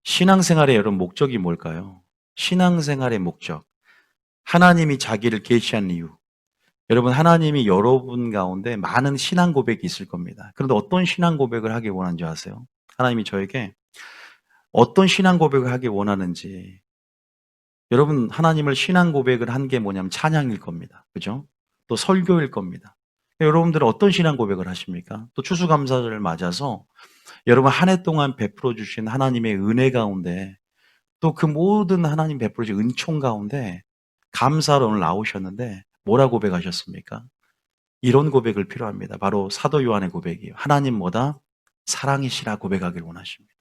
신앙생활의 여러분 목적이 뭘까요? 신앙생활의 목적. 하나님이 자기를 계시한 이유. 여러분, 하나님이 여러분 가운데 많은 신앙 고백이 있을 겁니다. 그런데 어떤 신앙 고백을 하길 원하는지 아세요? 하나님이 저에게 어떤 신앙 고백을 하길 원하는지. 여러분, 하나님을 신앙 고백을 한 게 뭐냐면 찬양일 겁니다. 그죠? 또 설교일 겁니다. 여러분들은 어떤 신앙 고백을 하십니까? 또 추수감사절을 맞아서 여러분 한 해 동안 베풀어 주신 하나님의 은혜 가운데 또 그 모든 하나님 베풀어 주신 은총 가운데 감사로 오늘 나오셨는데 뭐라 고백하셨습니까? 이런 고백을 필요합니다. 바로 사도 요한의 고백이에요. 하나님 뭐다? 사랑이시라 고백하길 원하십니다.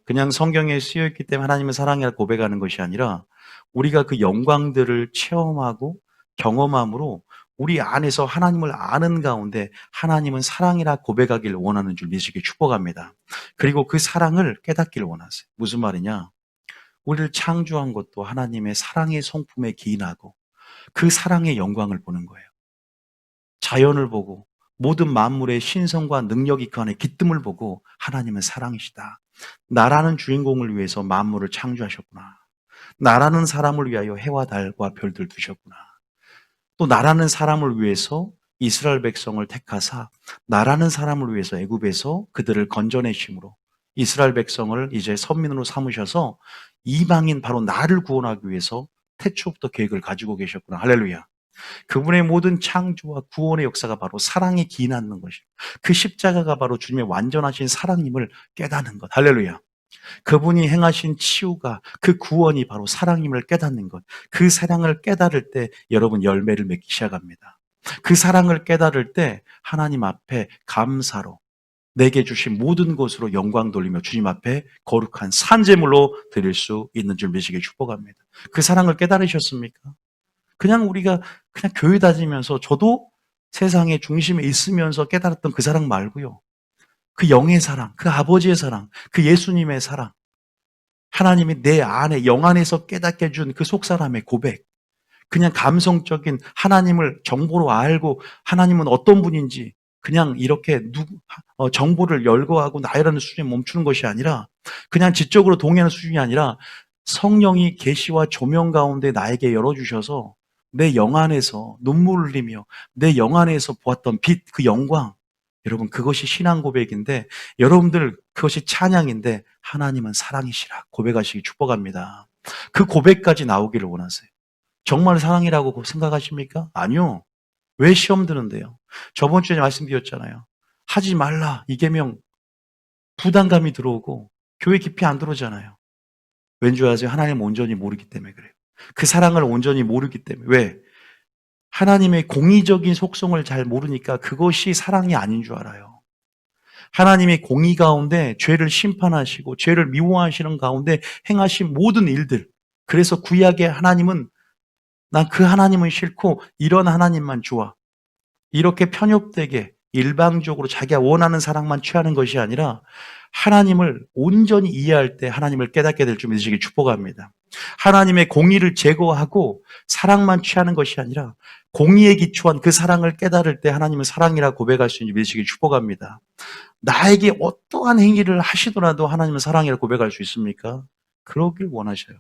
그냥 성경에 쓰여 있기 때문에 하나님은 사랑이라 고백하는 것이 아니라 우리가 그 영광들을 체험하고 경험함으로 우리 안에서 하나님을 아는 가운데 하나님은 사랑이라 고백하길 원하는 줄 믿으시길 축복합니다. 그리고 그 사랑을 깨닫기를 원하세요. 무슨 말이냐? 우리를 창조한 것도 하나님의 사랑의 성품에 기인하고 그 사랑의 영광을 보는 거예요. 자연을 보고 모든 만물의 신성과 능력이 그 안에 깃듦을 보고 하나님은 사랑이시다. 나라는 주인공을 위해서 만물을 창조하셨구나. 나라는 사람을 위하여 해와 달과 별들 두셨구나. 또 나라는 사람을 위해서 이스라엘 백성을 택하사 나라는 사람을 위해서 애굽에서 그들을 건져내심으로 이스라엘 백성을 이제 선민으로 삼으셔서 이방인 바로 나를 구원하기 위해서 태초부터 계획을 가지고 계셨구나. 할렐루야. 그분의 모든 창조와 구원의 역사가 바로 사랑에 기인하는 것이고 그 십자가가 바로 주님의 완전하신 사랑임을 깨닫는 것. 할렐루야. 그분이 행하신 치유가 그 구원이 바로 사랑임을 깨닫는 것. 그 사랑을 깨달을 때 여러분 열매를 맺기 시작합니다. 그 사랑을 깨달을 때 하나님 앞에 감사로 내게 주신 모든 것으로 영광 돌리며 주님 앞에 거룩한 산제물로 드릴 수 있는 줄 믿으시길 축복합니다. 그 사랑을 깨달으셨습니까? 그냥 우리가 그냥 교회 다니면서 저도 세상의 중심에 있으면서 깨달았던 그 사랑 말고요. 그 영의 사랑, 그 아버지의 사랑, 그 예수님의 사랑, 하나님이 내 안에 영 안에서 깨닫게 해준 그 속사람의 고백, 그냥 감성적인 하나님을 정보로 알고 하나님은 어떤 분인지 그냥 이렇게 정보를 열거하고 나열하는 수준에 멈추는 것이 아니라 그냥 지적으로 동의하는 수준이 아니라 성령이 계시와 조명 가운데 나에게 열어주셔서 내 영 안에서 눈물을 흘리며 내 영 안에서 보았던 빛, 그 영광, 여러분 그것이 신앙 고백인데 여러분들 그것이 찬양인데 하나님은 사랑이시라 고백하시기 축복합니다. 그 고백까지 나오기를 원하세요. 정말 사랑이라고 생각하십니까? 아니요. 왜 시험 드는데요? 저번 주에 말씀드렸잖아요. 하지 말라. 이 계명 부담감이 들어오고 교회 깊이 안 들어오잖아요. 왠지 아세요? 하나님 온전히 모르기 때문에 그래요. 그 사랑을 온전히 모르기 때문에. 왜? 하나님의 공의적인 속성을 잘 모르니까 그것이 사랑이 아닌 줄 알아요. 하나님의 공의 가운데 죄를 심판하시고 죄를 미워하시는 가운데 행하신 모든 일들. 그래서 구약의 하나님은 난 그 하나님은 싫고 이런 하나님만 좋아. 이렇게 편협되게 일방적으로 자기가 원하는 사랑만 취하는 것이 아니라 하나님을 온전히 이해할 때 하나님을 깨닫게 될 줄 믿으시길 축복합니다. 하나님의 공의를 제거하고 사랑만 취하는 것이 아니라 공의에 기초한 그 사랑을 깨달을 때 하나님은 사랑이라 고백할 수 있는 줄 믿으시길 축복합니다. 나에게 어떠한 행위를 하시더라도 하나님은 사랑이라 고백할 수 있습니까? 그러길 원하셔요.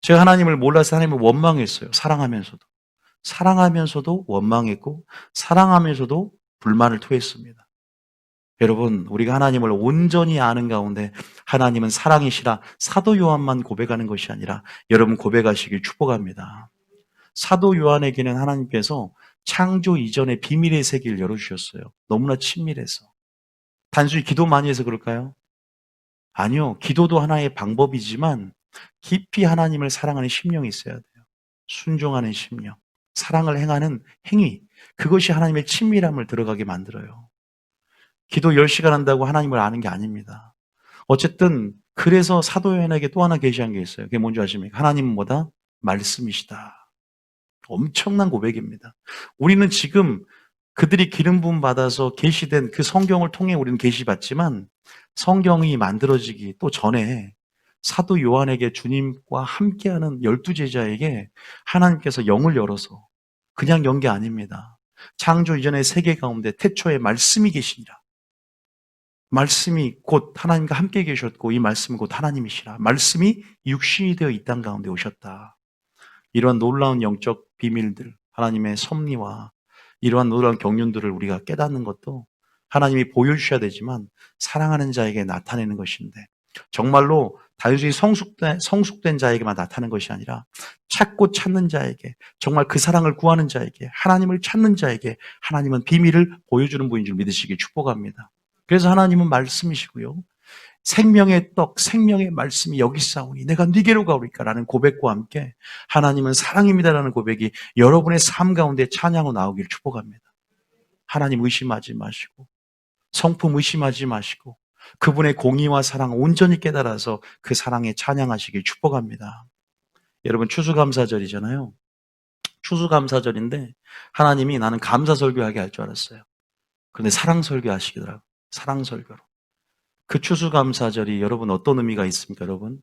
제가 하나님을 몰라서 하나님을 원망했어요. 사랑하면서도. 사랑하면서도 원망했고 사랑하면서도 불만을 토했습니다. 여러분, 우리가 하나님을 온전히 아는 가운데 하나님은 사랑이시라 사도 요한만 고백하는 것이 아니라 여러분 고백하시길 축복합니다. 사도 요한에게는 하나님께서 창조 이전의 비밀의 세계를 열어주셨어요. 너무나 친밀해서. 단순히 기도 많이 해서 그럴까요? 아니요. 기도도 하나의 방법이지만 깊이 하나님을 사랑하는 심령이 있어야 돼요. 순종하는 심령. 사랑을 행하는 행위. 그것이 하나님의 친밀함을 들어가게 만들어요. 기도 10시간 한다고 하나님을 아는 게 아닙니다. 어쨌든 그래서 사도 요한에게 또 하나 계시한 게 있어요. 그게 뭔지 아십니까? 하나님은 뭐다? 말씀이시다. 엄청난 고백입니다. 우리는 지금 그들이 기름 부음 받아서 계시된 그 성경을 통해 우리는 계시받지만 성경이 만들어지기 또 전에 사도 요한에게 주님과 함께하는 12제자에게 하나님께서 영을 열어서 그냥 연 게 아닙니다. 창조 이전의 세계 가운데 태초에 말씀이 계시니라. 말씀이 곧 하나님과 함께 계셨고 이 말씀은 곧 하나님이시라. 말씀이 육신이 되어 이 땅 가운데 오셨다. 이러한 놀라운 영적 비밀들, 하나님의 섭리와 이러한 놀라운 경륜들을 우리가 깨닫는 것도 하나님이 보여주셔야 되지만 사랑하는 자에게 나타내는 것인데 정말로 다윗이 성숙된 자에게만 나타나는 것이 아니라 찾고 찾는 자에게 정말 그 사랑을 구하는 자에게 하나님을 찾는 자에게 하나님은 비밀을 보여주는 분인 줄 믿으시기 축복합니다. 그래서 하나님은 말씀이시고요. 생명의 떡, 생명의 말씀이 여기 있사오니 내가 네게로 가오리까라는 고백과 함께 하나님은 사랑입니다라는 고백이 여러분의 삶 가운데 찬양으로 나오길 축복합니다. 하나님 의심하지 마시고 성품 의심하지 마시고 그분의 공의와 사랑 온전히 깨달아서 그 사랑에 찬양하시길 축복합니다. 여러분 추수감사절이잖아요. 추수감사절인데 하나님이 나는 감사 설교하게 할 줄 알았어요. 그런데 사랑 설교 하시더라고요. 사랑 설교로. 그 추수감사절이 여러분 어떤 의미가 있습니까, 여러분?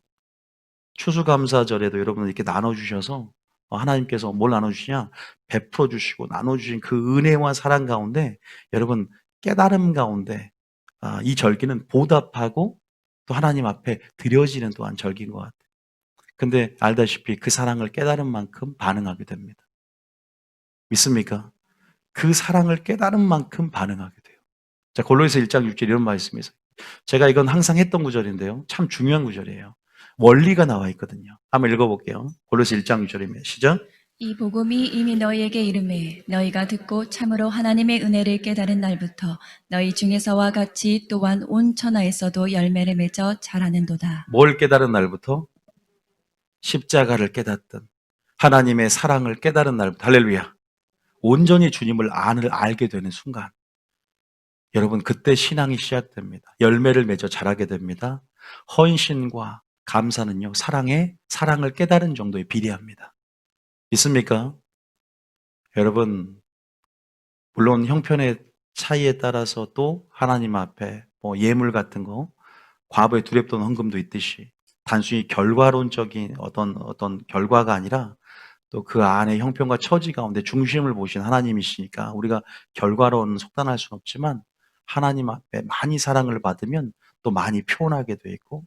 추수감사절에도 여러분 이렇게 나눠주셔서 하나님께서 뭘 나눠주시냐? 베풀어 주시고 나눠주신 그 은혜와 사랑 가운데 여러분 깨달음 가운데 이 절기는 보답하고 또 하나님 앞에 드려지는 또한 절기인 것 같아요. 근데 알다시피 그 사랑을 깨달은 만큼 반응하게 됩니다. 믿습니까? 그 사랑을 깨달은 만큼 반응하게 돼요. 자, 골로새서 1장 6절 이런 말씀이 있어요. 제가 이건 항상 했던 구절인데요. 참 중요한 구절이에요. 원리가 나와 있거든요. 한번 읽어볼게요. 골로새 1장 6절입니다. 시작. 이 복음이 이미 너희에게 이름해 너희가 듣고 참으로 하나님의 은혜를 깨달은 날부터 너희 중에서와 같이 또한 온 천하에서도 열매를 맺어 자라는도다. 뭘 깨달은 날부터? 십자가를 깨닫던 하나님의 사랑을 깨달은 날부터 할렐루야. 온전히 주님을 알게 되는 순간 여러분 그때 신앙이 시작됩니다. 열매를 맺어 자라게 됩니다. 헌신과 감사는요. 사랑을 깨달은 정도에 비례합니다. 있습니까? 여러분 물론 형편의 차이에 따라서 또 하나님 앞에 예물 같은 거 과부의 두렵던 헌금도 있듯이 단순히 결과론적인 어떤 결과가 아니라 또 그 안에 형편과 처지 가운데 중심을 보신 하나님이시니까 우리가 결과론 속단할 수는 없지만 하나님 앞에 많이 사랑을 받으면 또 많이 표현하게 돼 있고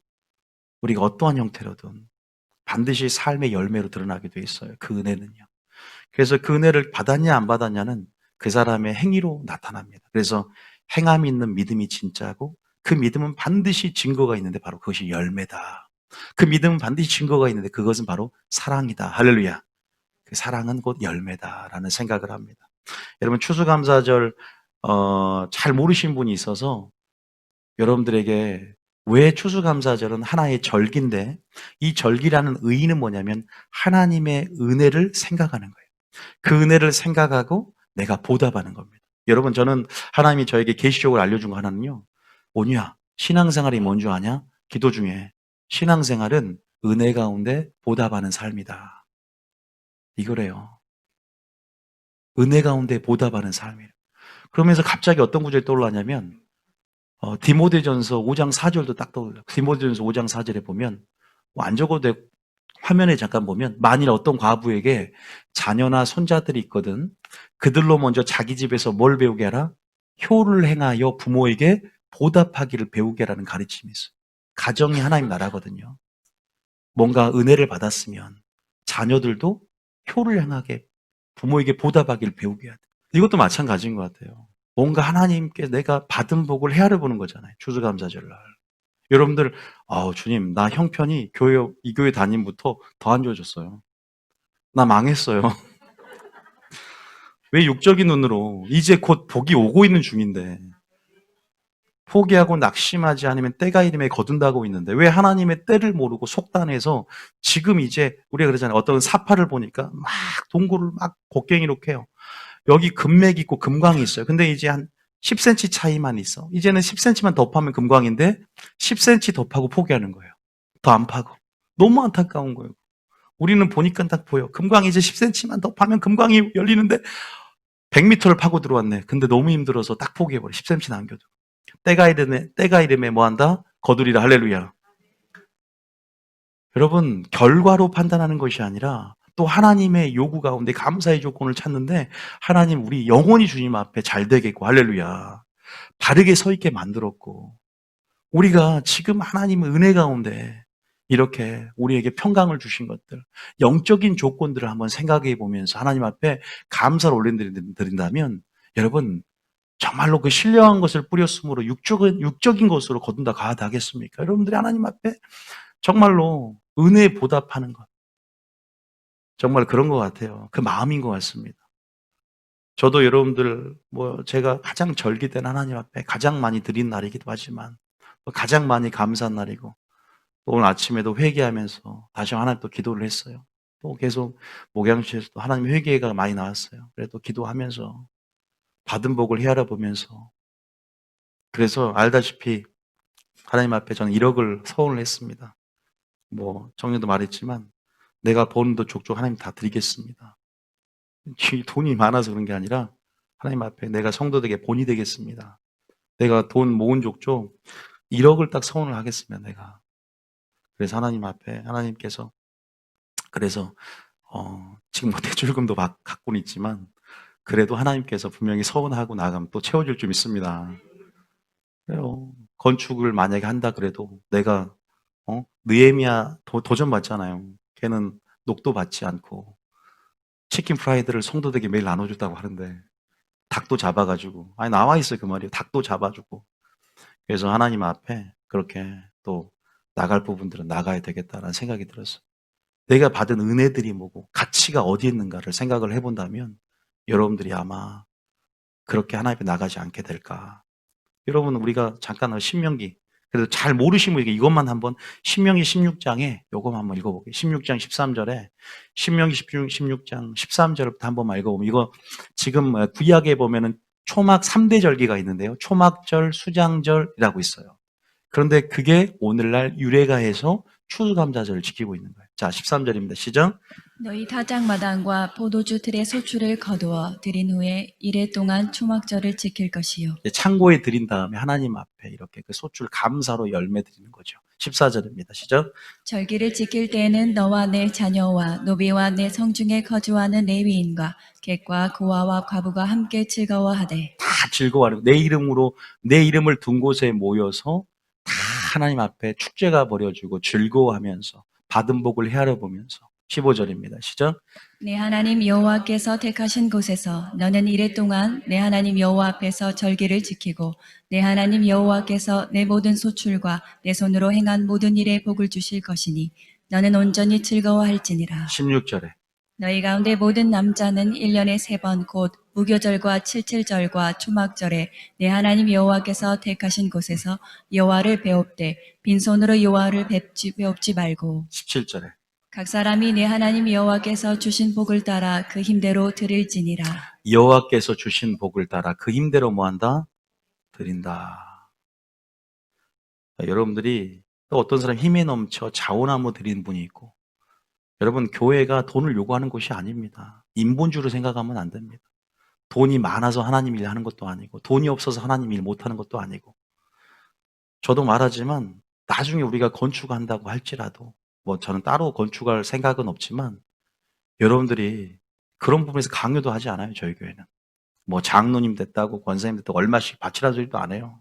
우리가 어떠한 형태로든 반드시 삶의 열매로 드러나게 돼 있어요. 그 은혜는요. 그래서 그 은혜를 받았냐 안 받았냐는 그 사람의 행위로 나타납니다. 그래서 행함이 있는 믿음이 진짜고 그 믿음은 반드시 증거가 있는데 바로 그것이 열매다. 그 믿음은 반드시 증거가 있는데 그것은 바로 사랑이다. 할렐루야. 그 사랑은 곧 열매다라는 생각을 합니다. 여러분 추수감사절 잘 모르신 분이 있어서 여러분들에게 왜 추수감사절은 하나의 절기인데 이 절기라는 의의는 뭐냐면 하나님의 은혜를 생각하는 거예요. 그 은혜를 생각하고 내가 보답하는 겁니다. 여러분 저는 하나님이 저에게 계시적으로 알려준 거 하나는요. 뭐냐? 신앙생활이 뭔 줄 아냐? 기도 중에 신앙생활은 은혜 가운데 보답하는 삶이다. 이거래요. 은혜 가운데 보답하는 삶이에요. 그러면서 갑자기 어떤 구절이 떠올랐냐면 디모데전서 5장 4절도 딱 떠올려요. 디모데전서 5장 4절에 보면 안 적어도 돼. 화면에 잠깐 보면 만일 어떤 과부에게 자녀나 손자들이 있거든 그들로 먼저 자기 집에서 뭘 배우게 하라? 효를 행하여 부모에게 보답하기를 배우게 하라는 가르침이 있어요. 가정이 하나님 나라거든요. 뭔가 은혜를 받았으면 자녀들도 효를 행하게 부모에게 보답하기를 배우게 해야 돼요. 이것도 마찬가지인 것 같아요. 뭔가 하나님께 내가 받은 복을 헤아려 보는 거잖아요. 추수감사절날. 여러분들, 주님, 나 형편이 이 교회 다님부터 더 안 좋아졌어요. 나 망했어요. 왜 육적인 눈으로 이제 곧 복이 오고 있는 중인데 포기하고 낙심하지 않으면 때가 이름에 거둔다고 있는데 왜 하나님의 때를 모르고 속단해서 지금 이제 우리가 그러잖아요. 어떤 사파를 보니까 막 동굴을 막 곡괭이로 캐요. 여기 금맥이 있고 금광이 있어요. 근데 이제 한 10cm 차이만 있어. 이제는 10cm만 더 파면 금광인데 10cm 더 파고 포기하는 거예요. 더 안 파고. 너무 안타까운 거예요. 우리는 보니까 딱 보여. 금광이 이제 10cm만 더 파면 금광이 열리는데 100m를 파고 들어왔네. 근데 너무 힘들어서 딱 포기해버려. 10cm 남겨도. 때가 이름에 뭐 한다? 거두리라. 할렐루야. 여러분, 결과로 판단하는 것이 아니라 또 하나님의 요구 가운데 감사의 조건을 찾는데 하나님 우리 영원히 주님 앞에 잘 되겠고 할렐루야. 바르게 서 있게 만들었고 우리가 지금 하나님의 은혜 가운데 이렇게 우리에게 평강을 주신 것들, 영적인 조건들을 한번 생각해 보면서 하나님 앞에 감사를 올려드린다면 여러분 정말로 그 신령한 것을 뿌렸으므로 육적인 것으로 거둔다 가하다 하겠습니까? 여러분들이 하나님 앞에 정말로 은혜에 보답하는 것, 정말 그런 것 같아요. 그 마음인 것 같습니다. 저도 여러분들 제가 가장 절기된 하나님 앞에 가장 많이 드린 날이기도 하지만 또 가장 많이 감사한 날이고 또 오늘 아침에도 회개하면서 다시 하나님 또 기도를 했어요. 또 계속 목양실에서도 하나님 회개가 많이 나왔어요. 그래도 기도하면서 받은 복을 헤아려 보면서 그래서 알다시피 하나님 앞에 저는 1억을 서원을 했습니다. 정년도 말했지만 내가 버는 돈 족족 하나님 다 드리겠습니다. 돈이 많아서 그런 게 아니라 하나님 앞에 내가 성도들에게 본이 되겠습니다. 내가 돈 모은 족족 1억을 딱 서원을 하겠습니다. 내가. 그래서 하나님 앞에 하나님께서 그래서 지금 대출금도 갖고는 있지만 그래도 하나님께서 분명히 서원하고 나가면 또 채워줄 좀 있습니다. 그래요. 건축을 만약에 한다 그래도 내가 느헤미야 도전 받잖아요. 걔는 녹도 받지 않고 치킨 프라이드를 성도들에게 매일 나눠줬다고 하는데 닭도 잡아가지고 나와 있어요 그 말이에요. 닭도 잡아주고 그래서 하나님 앞에 그렇게 또 나갈 부분들은 나가야 되겠다라는 생각이 들었어요. 내가 받은 은혜들이 뭐고 가치가 어디 있는가를 생각을 해본다면 여러분들이 아마 그렇게 하나님 앞에 나가지 않게 될까. 여러분 우리가 잠깐 신명기 그래도 잘 모르시는 분에게 이것만 한번 신명기 16장에 요것만 한번 읽어볼게요. 16장 13절에 신명기 16장 13절부터 한번 읽어보면 이거 지금 구약에 보면은 초막 3대 절기가 있는데요. 초막절, 수장절이라고 있어요. 그런데 그게 오늘날 유래가해서 추수감사절을 지키고 있는 거예요. 자, 13절입니다. 시작. 너희 다장마당과 포도주 틀의 소출을 거두어 드린 후에 이래 동안 초막절을 지킬 것이요. 창고에 드린 다음에 하나님 앞에 이렇게 그 소출 감사로 열매 드리는 거죠. 14절입니다. 시작. 절기를 지킬 때에는 너와 내 자녀와 노비와 내 성중에 거주하는 레위인과 객과 고아와 과부가 함께 즐거워하되 다 즐거워하고 내 이름으로 내 이름을 둔 곳에 모여서 다 하나님 앞에 축제가 벌여지고 즐거워하면서 받은 복을 헤아려 보면서 15절입니다. 시작. 내 하나님 여호와께서 택하신 곳에서 너는 이래 동안 내 하나님 여호와 앞에서 절기를 지키고 내 하나님 여호와께서 내 모든 소출과 내 손으로 행한 모든 일에 복을 주실 것이니 너는 온전히 즐거워할지니라. 16절에 너희 가운데 모든 남자는 1년에 3번 곧 무교절과 칠칠절과 초막절에 내 하나님 여호와께서 택하신 곳에서 여호와를 배웁되 빈손으로 여호와를 배웁지 말고 17절에 각 사람이 내 하나님 여호와께서 주신 복을 따라 그 힘대로 드릴지니라. 여호와께서 주신 복을 따라 그 힘대로 뭐한다? 드린다. 여러분들이 또 어떤 사람 힘에 넘쳐 자원하며 드리는 분이 있고 여러분 교회가 돈을 요구하는 곳이 아닙니다. 인본주의로 생각하면 안 됩니다. 돈이 많아서 하나님 일 하는 것도 아니고 돈이 없어서 하나님 일 못하는 것도 아니고 저도 말하지만 나중에 우리가 건축한다고 할지라도 저는 따로 건축할 생각은 없지만 여러분들이 그런 부분에서 강요도 하지 않아요. 저희 교회는 장로님 됐다고 권사님 됐다고 얼마씩 바치라는 소리도 안 해요.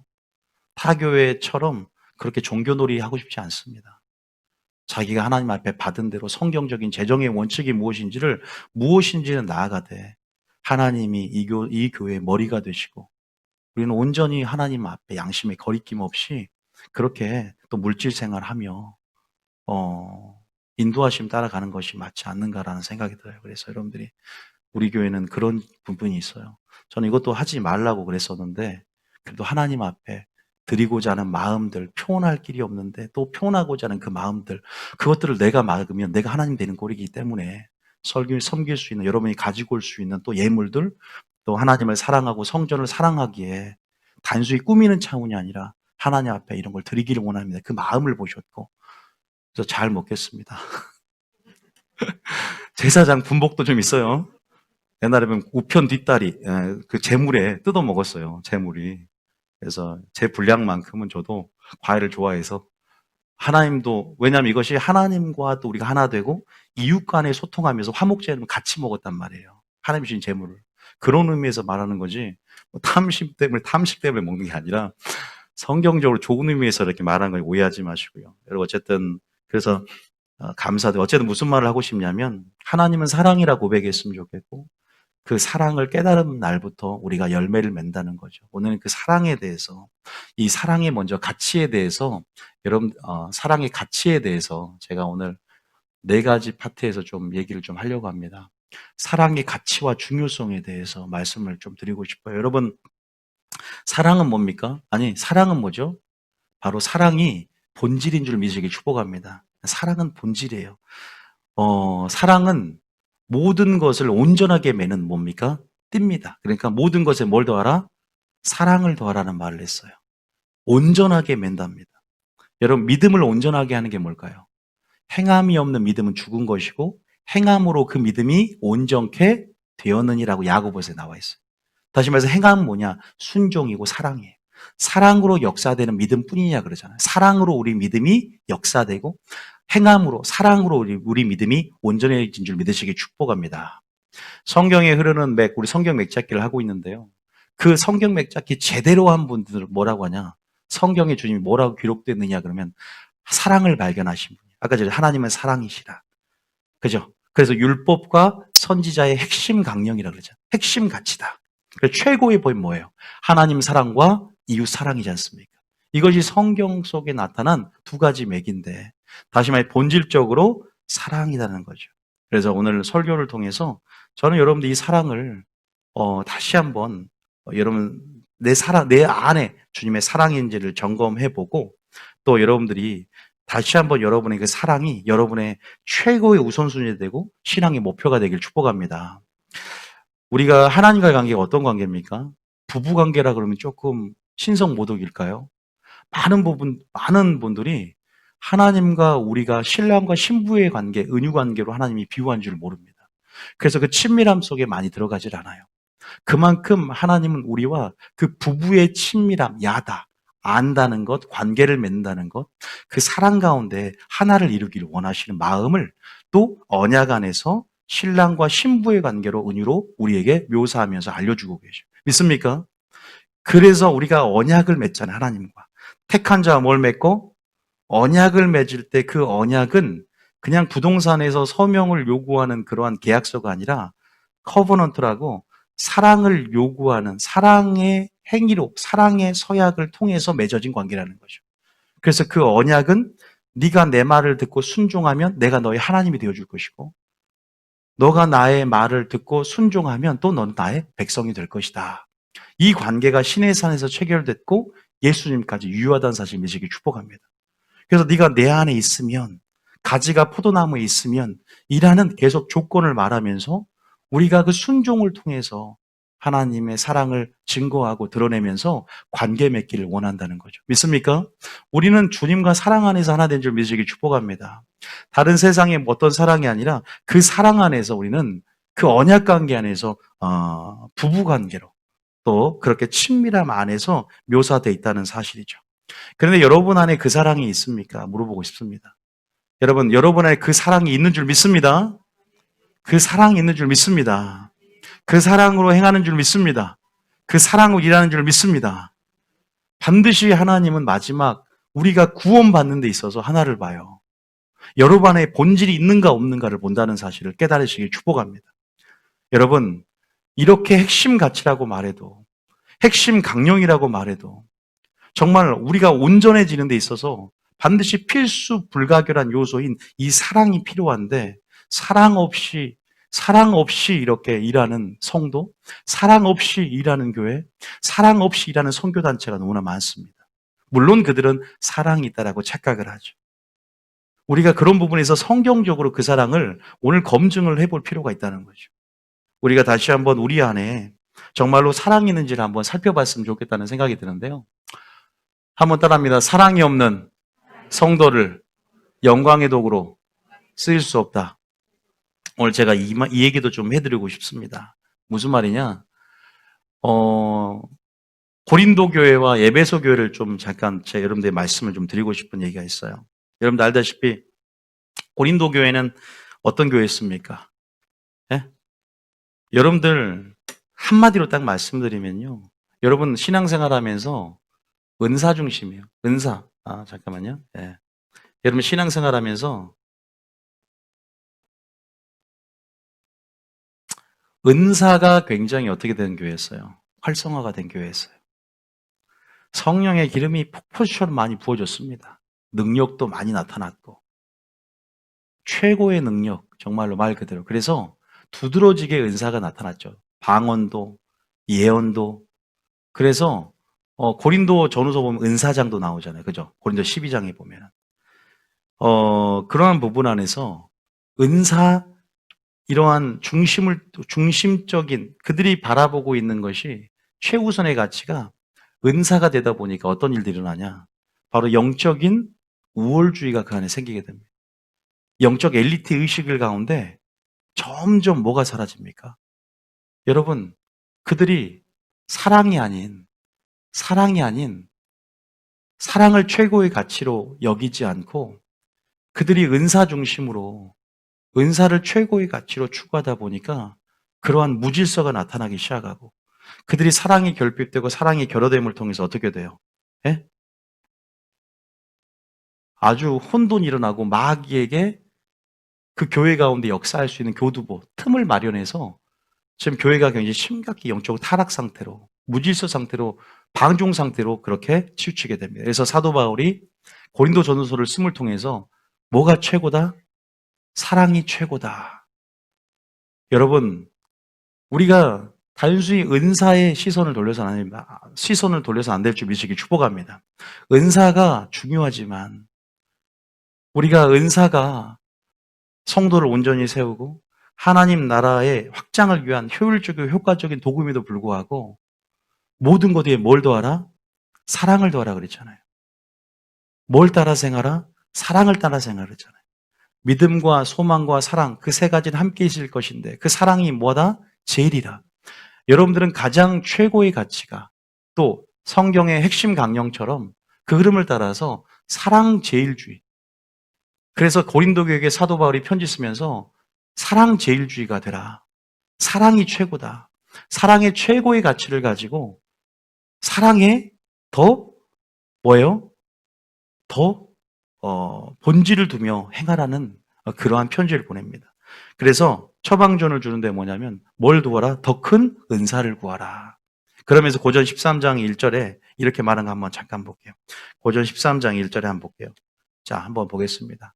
타 교회처럼 그렇게 종교놀이 하고 싶지 않습니다. 자기가 하나님 앞에 받은 대로 성경적인 재정의 원칙이 무엇인지는 나아가되 하나님이 이 교회의 머리가 되시고 우리는 온전히 하나님 앞에 양심에 거리낌 없이 그렇게 또 물질 생활하며 인도하심 따라가는 것이 맞지 않는가라는 생각이 들어요. 그래서 여러분들이 우리 교회는 그런 부분이 있어요. 저는 이것도 하지 말라고 그랬었는데 그래도 하나님 앞에 드리고자 하는 마음들, 표현할 길이 없는데 또 표현하고자 하는 그 마음들, 그것들을 내가 막으면 내가 하나님 되는 꼴이기 때문에 섬길 수 있는, 여러분이 가지고 올 수 있는 또 예물들, 또 하나님을 사랑하고 성전을 사랑하기에 단순히 꾸미는 차원이 아니라 하나님 앞에 이런 걸 드리기를 원합니다. 그 마음을 보셨고 그래서 잘 먹겠습니다. 제사장 분복도 좀 있어요. 옛날에 보면 우편 뒷다리 그 재물에 뜯어 먹었어요. 재물이. 그래서 제 분량만큼은 저도 과일을 좋아해서 하나님도 왜냐하면 이것이 하나님과 또 우리가 하나 되고 이웃 간에 소통하면서 화목제는 같이 먹었단 말이에요. 하나님 주신 재물을. 그런 의미에서 말하는 거지 탐식 때문에 먹는 게 아니라 성경적으로 좋은 의미에서 이렇게 말하는 걸 오해하지 마시고요. 여러분 어쨌든 그래서 감사드려요. 어쨌든 무슨 말을 하고 싶냐면 하나님은 사랑이라 고백했으면 좋겠고 그 사랑을 깨달은 날부터 우리가 열매를 맺는다는 거죠. 오늘은 그 사랑에 대해서 이 사랑의 먼저 가치에 대해서 여러분 사랑의 가치에 대해서 제가 오늘 네 가지 파트에서 좀 얘기를 좀 하려고 합니다. 사랑의 가치와 중요성에 대해서 말씀을 좀 드리고 싶어요. 여러분 사랑은 뭡니까? 아니 사랑은 뭐죠? 바로 사랑이 본질인 줄 믿으시길 축복합니다. 사랑은 본질이에요. 사랑은 모든 것을 온전하게 매는 뭡니까? 띠입니다. 그러니까 모든 것에 뭘 더하라? 사랑을 더하라는 말을 했어요. 온전하게 맨답니다. 여러분 믿음을 온전하게 하는 게 뭘까요? 행함이 없는 믿음은 죽은 것이고 행함으로 그 믿음이 온전케 되었느니라고 야고보서에 나와 있어요. 다시 말해서 행함은 뭐냐? 순종이고 사랑이에요. 사랑으로 역사되는 믿음뿐이냐 그러잖아요. 사랑으로 우리 믿음이 역사되고 행함으로 사랑으로 우리 믿음이 온전해진 줄 믿으시기 축복합니다. 성경에 흐르는 맥, 우리 성경 맥잡기를 하고 있는데요. 그 성경 맥잡기 제대로 한 분들은 뭐라고 하냐? 성경에 주님이 뭐라고 기록됐느냐 그러면 사랑을 발견하신 분이에요. 아까 전에 하나님은 사랑이시라. 그죠? 그래서 율법과 선지자의 핵심 강령이라 그러죠. 핵심 가치다. 그 최고의 법이 뭐예요? 하나님 사랑과 이웃 사랑이지 않습니까? 이것이 성경 속에 나타난 두 가지 맥인데 다시 말해 본질적으로 사랑이라는 거죠. 그래서 오늘 설교를 통해서 저는 여러분들 이 사랑을 다시 한번 여러분 내 안에 주님의 사랑인지를 점검해보고 또 여러분들이 다시 한번 여러분의 그 사랑이 여러분의 최고의 우선순위가 되고 신앙의 목표가 되길 축복합니다. 우리가 하나님과의 관계가 어떤 관계입니까? 부부 관계라 그러면 조금 신성모독일까요? 많은 분들이 하나님과 우리가 신랑과 신부의 관계, 은유 관계로 하나님이 비유한 줄 모릅니다. 그래서 그 친밀함 속에 많이 들어가질 않아요. 그만큼 하나님은 우리와 그 부부의 친밀함, 야다, 안다는 것, 관계를 맺는다는 것, 그 사랑 가운데 하나를 이루기를 원하시는 마음을 또 언약 안에서 신랑과 신부의 관계로 은유로 우리에게 묘사하면서 알려주고 계셔. 믿습니까? 그래서 우리가 언약을 맺잖아요, 하나님과. 택한 자와 뭘 맺고? 언약을 맺을 때 그 언약은 그냥 부동산에서 서명을 요구하는 그러한 계약서가 아니라 커버넌트라고 사랑을 요구하는 사랑의 행위로 사랑의 서약을 통해서 맺어진 관계라는 거죠. 그래서 그 언약은 네가 내 말을 듣고 순종하면 내가 너의 하나님이 되어줄 것이고 너가 나의 말을 듣고 순종하면 또 넌 나의 백성이 될 것이다. 이 관계가 신의 산에서 체결됐고 예수님까지 유효하다는 사실 믿으시기 축복합니다. 그래서 네가 내 안에 있으면 가지가 포도나무에 있으면 이라는 계속 조건을 말하면서 우리가 그 순종을 통해서 하나님의 사랑을 증거하고 드러내면서 관계 맺기를 원한다는 거죠. 믿습니까? 우리는 주님과 사랑 안에서 하나 된 줄 믿으시기 축복합니다. 다른 세상의 어떤 사랑이 아니라 그 사랑 안에서 우리는 그 언약 관계 안에서 부부 관계로 또 그렇게 친밀함 안에서 묘사되어 있다는 사실이죠. 그런데 여러분 안에 그 사랑이 있습니까? 물어보고 싶습니다. 여러분 안에 그 사랑이 있는 줄 믿습니다. 그 사랑이 있는 줄 믿습니다. 그 사랑으로 행하는 줄 믿습니다. 그 사랑으로 일하는 줄 믿습니다. 반드시 하나님은 마지막 우리가 구원받는 데 있어서 하나를 봐요. 여러분 안에 본질이 있는가 없는가를 본다는 사실을 깨달으시길 축복합니다. 여러분, 이렇게 핵심 가치라고 말해도 핵심 강령이라고 말해도 정말 우리가 온전해지는 데 있어서 반드시 필수 불가결한 요소인 이 사랑이 필요한데 사랑 없이 이렇게 일하는 성도, 사랑 없이 일하는 교회, 사랑 없이 일하는 선교단체가 너무나 많습니다. 물론 그들은 사랑이 있다라고 착각을 하죠. 우리가 그런 부분에서 성경적으로 그 사랑을 오늘 검증을 해볼 필요가 있다는 거죠. 우리가 다시 한번 우리 안에 정말로 사랑이 있는지를 한번 살펴봤으면 좋겠다는 생각이 드는데요. 한번 따라합니다. 사랑이 없는 성도를 영광의 도구로 쓰일 수 없다. 오늘 제가 이 얘기도 좀 해드리고 싶습니다. 무슨 말이냐? 고린도 교회와 에베소 교회를 좀 잠깐 제 여러분들의 말씀을 좀 드리고 싶은 얘기가 있어요. 여러분들 알다시피 고린도 교회는 어떤 교회였습니까? 예? 여러분들 한마디로 딱 말씀드리면요. 여러분 신앙생활 하면서 은사 중심이에요. 은사. 잠깐만요. 예. 여러분 신앙생활 하면서 은사가 굉장히 어떻게 된 교회였어요? 활성화가 된 교회였어요. 성령의 기름이 폭포수처럼 많이 부어졌습니다. 능력도 많이 나타났고 최고의 능력, 정말로 말 그대로. 그래서 두드러지게 은사가 나타났죠. 방언도, 예언도. 그래서 고린도 전후서 보면 은사장도 나오잖아요. 그죠? 고린도 12장에 보면. 그러한 부분 안에서 은사, 이러한 중심적인 그들이 바라보고 있는 것이 최우선의 가치가 은사가 되다 보니까 어떤 일들이 일어나냐. 바로 영적인 우월주의가 그 안에 생기게 됩니다. 영적 엘리트 의식을 가운데 점점 뭐가 사라집니까? 여러분, 그들이 사랑이 아닌 사랑을 최고의 가치로 여기지 않고 그들이 은사 중심으로 은사를 최고의 가치로 추구하다 보니까 그러한 무질서가 나타나기 시작하고 그들이 사랑이 결핍되고 사랑이 결여됨을 통해서 어떻게 돼요? 예? 아주 혼돈이 일어나고 마귀에게 그 교회 가운데 역사할 수 있는 교두보, 틈을 마련해서 지금 교회가 굉장히 심각히 영적 타락 상태로, 무질서 상태로, 방종 상태로 그렇게 치우치게 됩니다. 그래서 사도 바울이 고린도 전후서를 쓴을 통해서 뭐가 최고다? 사랑이 최고다. 여러분, 우리가 단순히 은사의 시선을 돌려서는 안 될 줄 믿으시기 축복합니다. 은사가 중요하지만 우리가 은사가 성도를 온전히 세우고 하나님 나라의 확장을 위한 효율적이고 효과적인 도구임에도 불구하고 모든 것 위에 뭘 더하라? 사랑을 더하라 그랬잖아요. 뭘 따라 생활하? 사랑을 따라 생활했잖아요. 믿음과 소망과 사랑 그 세 가지는 함께 있을 것인데 그 사랑이 뭐다? 제일이라. 여러분들은 가장 최고의 가치가 또 성경의 핵심 강령처럼 그 흐름을 따라서 사랑 제일주의. 그래서 고린도 교회에 사도 바울이 편지 쓰면서 사랑 제일주의가 되라. 사랑이 최고다. 사랑의 최고의 가치를 가지고 사랑에 더 뭐예요? 더 본질을 두며 행하라는 그러한 편지를 보냅니다. 그래서 처방전을 주는데 뭐냐면 뭘 구하라? 더 큰 은사를 구하라. 그러면서 고전 13장 1절에 이렇게 말한 거 한번 잠깐 볼게요. 고전 13장 1절에 한번 볼게요. 자, 한번 보겠습니다.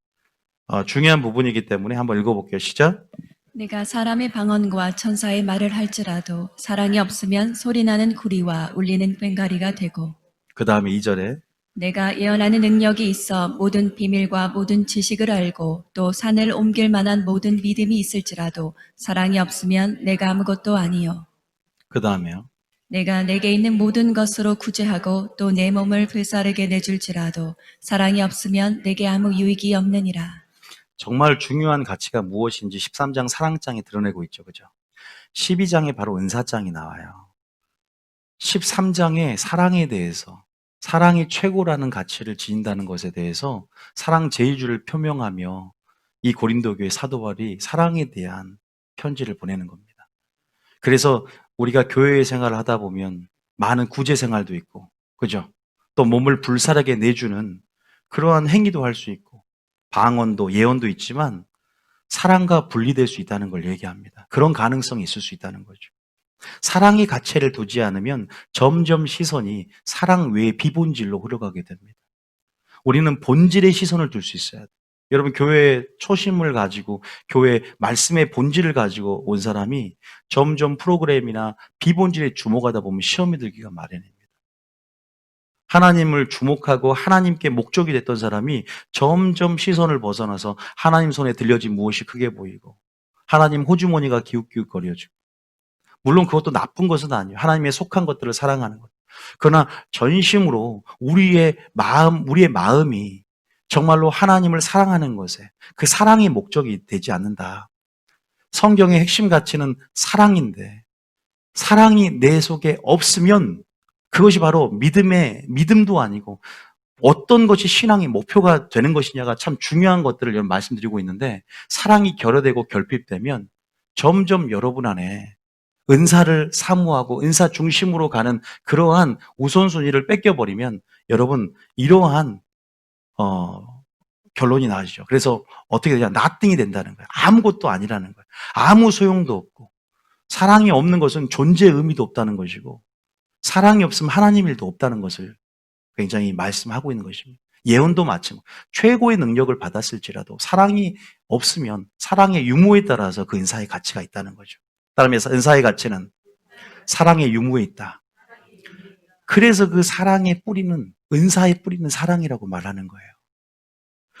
중요한 부분이기 때문에 한번 읽어볼게요. 시작. 내가 사람의 방언과 천사의 말을 할지라도 사랑이 없으면 소리나는 구리와 울리는 꽹과리가 되고 그 다음에 2절에 내가 예언하는 능력이 있어 모든 비밀과 모든 지식을 알고 또 산을 옮길 만한 모든 믿음이 있을지라도 사랑이 없으면 내가 아무것도 아니요. 그 다음에요. 내가 내게 있는 모든 것으로 구제하고 또 내 몸을 불사르게 내줄지라도 사랑이 없으면 내게 아무 유익이 없느니라. 정말 중요한 가치가 무엇인지 13장 사랑장에 드러내고 있죠. 그죠? 12장에 바로 은사장이 나와요. 13장에 사랑에 대해서 사랑이 최고라는 가치를 지닌다는 것에 대해서 사랑 제일주를 표명하며 이 고린도 교회 사도 바울이 사랑에 대한 편지를 보내는 겁니다. 그래서 우리가 교회 생활을 하다 보면 많은 구제 생활도 있고, 그죠? 또 몸을 불사르게 내주는 그러한 행위도 할 수 있고, 방언도 예언도 있지만 사랑과 분리될 수 있다는 걸 얘기합니다. 그런 가능성이 있을 수 있다는 거죠. 사랑의 가치를 두지 않으면 점점 시선이 사랑 외의 비본질로 흘러가게 됩니다. 우리는 본질의 시선을 둘 수 있어야 돼요. 여러분 교회의 초심을 가지고 교회 말씀의 본질을 가지고 온 사람이 점점 프로그램이나 비본질에 주목하다 보면 시험이 들기가 마련입니다. 하나님을 주목하고 하나님께 목적이 됐던 사람이 점점 시선을 벗어나서 하나님 손에 들려진 무엇이 크게 보이고 하나님 호주머니가 기웃기웃거려지고 물론 그것도 나쁜 것은 아니에요. 하나님의 속한 것들을 사랑하는 것. 그러나 전심으로 우리의 마음이 정말로 하나님을 사랑하는 것에 그 사랑이 목적이 되지 않는다. 성경의 핵심 가치는 사랑인데 사랑이 내 속에 없으면 그것이 바로 믿음도 아니고 어떤 것이 신앙의 목표가 되는 것이냐가 참 중요한 것들을 여러분 말씀드리고 있는데 사랑이 결여되고 결핍되면 점점 여러분 안에 은사를 사모하고 은사 중심으로 가는 그러한 우선순위를 뺏겨버리면 여러분 이러한 결론이 나오죠. 그래서 어떻게 되냐? 나띵이 된다는 거예요. 아무것도 아니라는 거예요. 아무 소용도 없고 사랑이 없는 것은 존재의 의미도 없다는 것이고 사랑이 없으면 하나님 일도 없다는 것을 굉장히 말씀하고 있는 것입니다. 예언도 마찬가지고 최고의 능력을 받았을지라도 사랑이 없으면 사랑의 유무에 따라서 그 은사의 가치가 있다는 거죠. 따라서 은사의 가치는 사랑의 유무에 있다. 그래서 그 사랑의 뿌리는 은사의 뿌리는 사랑이라고 말하는 거예요.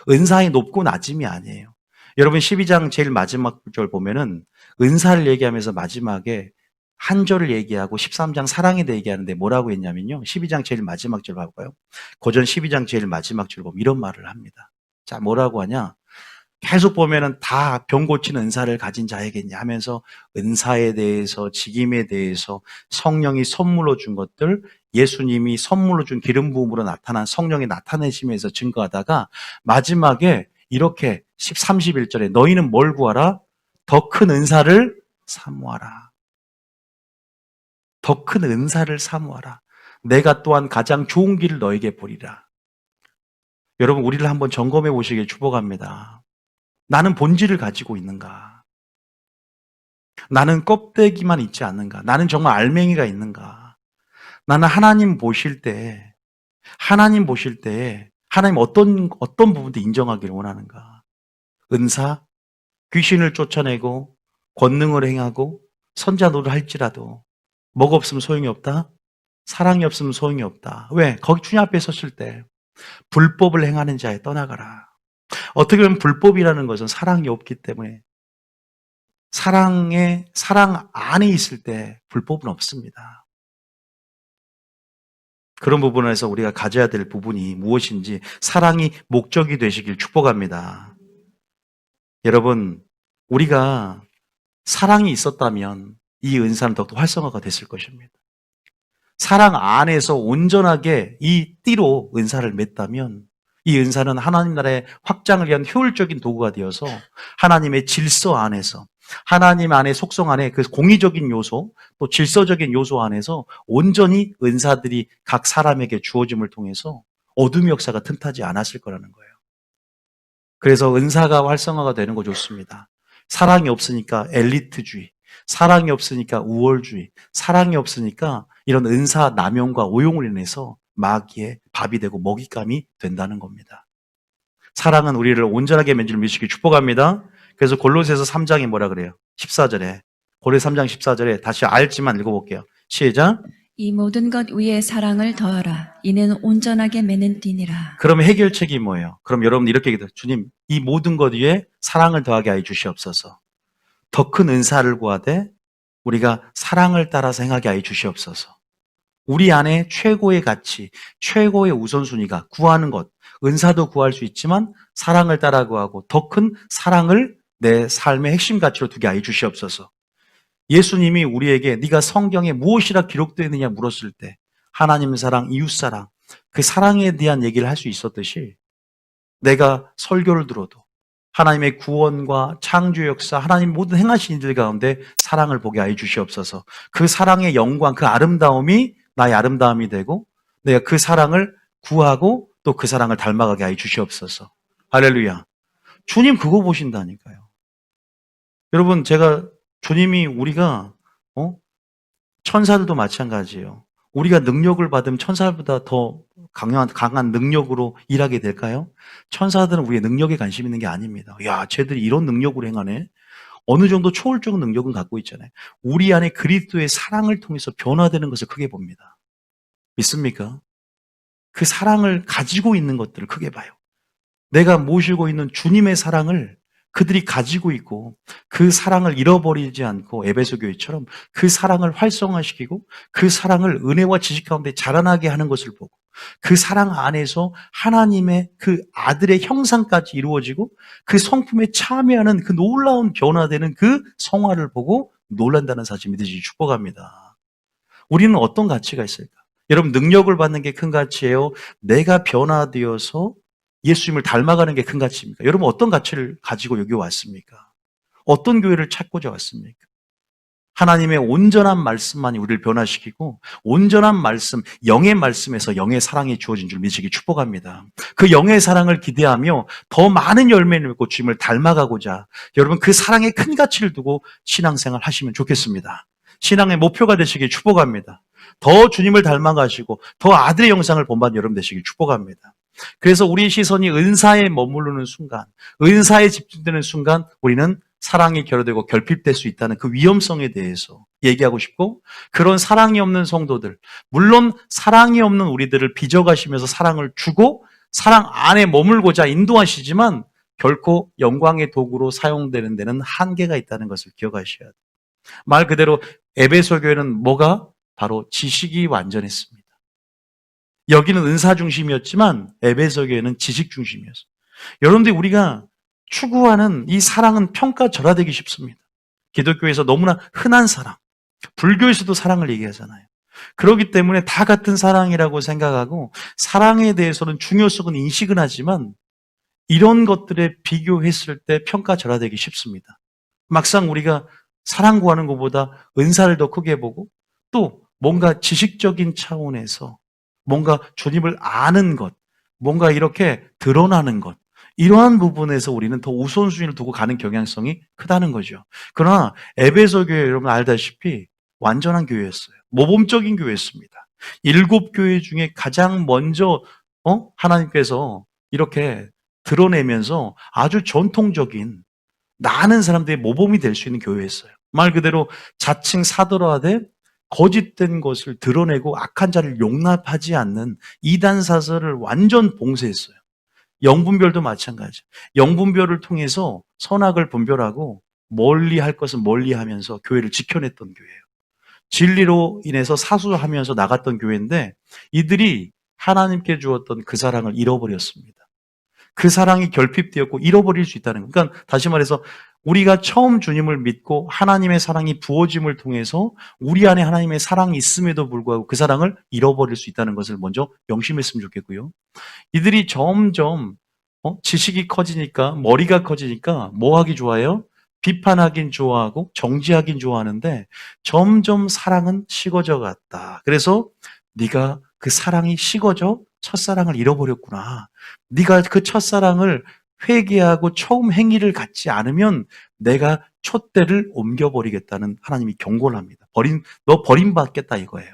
은사의 높고 낮음이 아니에요. 여러분 12장 제일 마지막 절 보면은 은사를 얘기하면서 마지막에 한 절을 얘기하고 13장 사랑에 대해 얘기하는데 뭐라고 했냐면요. 12장 제일 마지막 절 봐볼까요? 고전 12장 제일 마지막 절 보면 이런 말을 합니다. 자, 뭐라고 하냐? 계속 보면은 다 병 고치는 은사를 가진 자에겠냐 하면서 은사에 대해서, 직임에 대해서, 성령이 선물로 준 것들, 예수님이 선물로 준 기름 부음으로 나타난 성령의 나타내심에서 증거하다가 마지막에 이렇게 31절에 너희는 뭘 구하라? 더 큰 은사를 사모하라. 더 큰 은사를 사모하라. 내가 또한 가장 좋은 길을 너에게 보리라. 여러분 우리를 한번 점검해 보시길 축복합니다. 나는 본질을 가지고 있는가? 나는 껍데기만 있지 않는가? 나는 정말 알맹이가 있는가? 나는 하나님 보실 때 하나님 어떤 부분도 인정하기를 원하는가? 은사, 귀신을 쫓아내고 권능을 행하고 선자 노릇을 할지라도 뭐가 없으면 소용이 없다? 사랑이 없으면 소용이 없다. 왜? 거기 주님 앞에 섰을 때 불법을 행하는 자에 떠나가라. 어떻게 보면 불법이라는 것은 사랑이 없기 때문에 사랑 안에 있을 때 불법은 없습니다. 그런 부분에서 우리가 가져야 될 부분이 무엇인지 사랑이 목적이 되시길 축복합니다. 여러분, 우리가 사랑이 있었다면 이 은사는 더욱더 활성화가 됐을 것입니다. 사랑 안에서 온전하게 이 띠로 은사를 맺다면 이 은사는 하나님 나라의 확장을 위한 효율적인 도구가 되어서 하나님의 질서 안에서 하나님 안의 속성 안에 그 공의적인 요소 또 질서적인 요소 안에서 온전히 은사들이 각 사람에게 주어짐을 통해서 어둠의 역사가 틈타지 않았을 거라는 거예요. 그래서 은사가 활성화가 되는 거 좋습니다. 사랑이 없으니까 엘리트주의, 사랑이 없으니까 우월주의, 사랑이 없으니까 이런 은사 남용과 오용을 인해서 마귀의 밥이 되고 먹잇감이 된다는 겁니다. 사랑은 우리를 온전하게 맺을 미시기 축복합니다. 그래서 골로새서 3장에 뭐라 그래요? 14절에 골로새 3장 14절에 다시 알지만 읽어볼게요. 시작. 이 모든 것 위에 사랑을 더하라. 이는 온전하게 맺는 띠니라. 그럼 해결책이 뭐예요? 그럼 여러분 이렇게 얘기해요. 주님, 이 모든 것 위에 사랑을 더하게 하여 주시옵소서. 더 큰 은사를 구하되 우리가 사랑을 따라서 행하게 하여 주시옵소서. 우리 안에 최고의 가치, 최고의 우선순위가 구하는 것, 은사도 구할 수 있지만 사랑을 따라 구하고 더 큰 사랑을 내 삶의 핵심 가치로 두게 하여 주시옵소서. 예수님이 우리에게 네가 성경에 무엇이라 기록되어 있느냐 물었을 때 하나님 사랑, 이웃 사랑, 그 사랑에 대한 얘기를 할 수 있었듯이 내가 설교를 들어도 하나님의 구원과 창조 역사, 하나님 모든 행하신 일들 가운데 사랑을 보게 하여 주시옵소서. 그 사랑의 영광, 그 아름다움이 나의 아름다움이 되고 내가 그 사랑을 구하고 또 그 사랑을 닮아가게 하여 주시옵소서. 할렐루야. 주님 그거 보신다니까요. 여러분 주님이 우리가 천사들도 마찬가지예요. 우리가 능력을 받으면 천사보다 더 강한 능력으로 일하게 될까요? 천사들은 우리의 능력에 관심 있는 게 아닙니다. 야, 쟤들이 이런 능력으로 행하네. 어느 정도 초월적인 능력은 갖고 있잖아요. 우리 안에 그리스도의 사랑을 통해서 변화되는 것을 크게 봅니다. 믿습니까? 그 사랑을 가지고 있는 것들을 크게 봐요. 내가 모시고 있는 주님의 사랑을 그들이 가지고 있고 그 사랑을 잃어버리지 않고 에베소 교회처럼 그 사랑을 활성화시키고 그 사랑을 은혜와 지식 가운데 자라나게 하는 것을 보고 그 사랑 안에서 하나님의 그 아들의 형상까지 이루어지고 그 성품에 참여하는 그 놀라운 변화되는 그 성화를 보고 놀란다는 사실 믿으시기 축복합니다. 우리는 어떤 가치가 있을까? 여러분 능력을 받는 게 큰 가치예요? 내가 변화되어서 예수님을 닮아가는 게 큰 가치입니까? 여러분 어떤 가치를 가지고 여기 왔습니까? 어떤 교회를 찾고자 왔습니까? 하나님의 온전한 말씀만이 우리를 변화시키고 온전한 말씀, 영의 말씀에서 영의 사랑이 주어진 줄 믿으시기 축복합니다. 그 영의 사랑을 기대하며 더 많은 열매를 맺고 주님을 닮아가고자 여러분 그 사랑에 큰 가치를 두고 신앙생활 하시면 좋겠습니다. 신앙의 목표가 되시기 축복합니다. 더 주님을 닮아가시고 더 아들의 영상을 본받는 여러분 되시기 축복합니다. 그래서 우리의 시선이 은사에 머무르는 순간, 은사에 집중되는 순간 우리는 사랑이 결여되고 결핍될 수 있다는 그 위험성에 대해서 얘기하고 싶고, 그런 사랑이 없는 성도들, 물론 사랑이 없는 우리들을 빚어가시면서 사랑을 주고 사랑 안에 머물고자 인도하시지만 결코 영광의 도구로 사용되는 데는 한계가 있다는 것을 기억하셔야 돼요. 말 그대로 에베소 교회는 뭐가? 바로 지식이 완전했습니다. 여기는 은사 중심이었지만 에베소 교회는 지식 중심이었어요. 여러분들 우리가 추구하는 이 사랑은 평가절하되기 쉽습니다. 기독교에서 너무나 흔한 사랑, 불교에서도 사랑을 얘기하잖아요. 그렇기 때문에 다 같은 사랑이라고 생각하고 사랑에 대해서는 중요성은 인식은 하지만 이런 것들에 비교했을 때 평가절하되기 쉽습니다. 막상 우리가 사랑 구하는 것보다 은사를 더 크게 보고 또 뭔가 지식적인 차원에서 뭔가 주님을 아는 것, 뭔가 이렇게 드러나는 것, 이러한 부분에서 우리는 더 우선순위를 두고 가는 경향성이 크다는 거죠. 그러나 에베소 교회 여러분 알다시피 완전한 교회였어요. 모범적인 교회였습니다. 7교회 중에 가장 먼저 하나님께서 이렇게 드러내면서 아주 전통적인 많은 사람들의 모범이 될 수 있는 교회였어요. 말 그대로 자칭 사도라되 거짓된 것을 드러내고 악한 자를 용납하지 않는 이단 사설을 완전 봉쇄했어요. 영분별도 마찬가지. 영분별을 통해서 선악을 분별하고 멀리 할 것은 멀리 하면서 교회를 지켜냈던 교회예요. 진리로 인해서 사수하면서 나갔던 교회인데 이들이 하나님께 주었던 그 사랑을 잃어버렸습니다. 그 사랑이 결핍되었고 잃어버릴 수 있다는 거예요. 그러니까 다시 말해서 우리가 처음 주님을 믿고 하나님의 사랑이 부어짐을 통해서 우리 안에 하나님의 사랑이 있음에도 불구하고 그 사랑을 잃어버릴 수 있다는 것을 먼저 명심했으면 좋겠고요. 이들이 점점 지식이 커지니까 머리가 커지니까 뭐 하기 좋아해요? 비판하긴 좋아하고 정지하긴 좋아하는데 점점 사랑은 식어져 갔다. 그래서 네가 그 사랑이 식어져 첫사랑을 잃어버렸구나. 네가 그 첫사랑을 회개하고 처음 행위를 갖지 않으면 내가 촛대를 옮겨버리겠다는 하나님이 경고를 합니다. 너 버림받겠다 이거예요.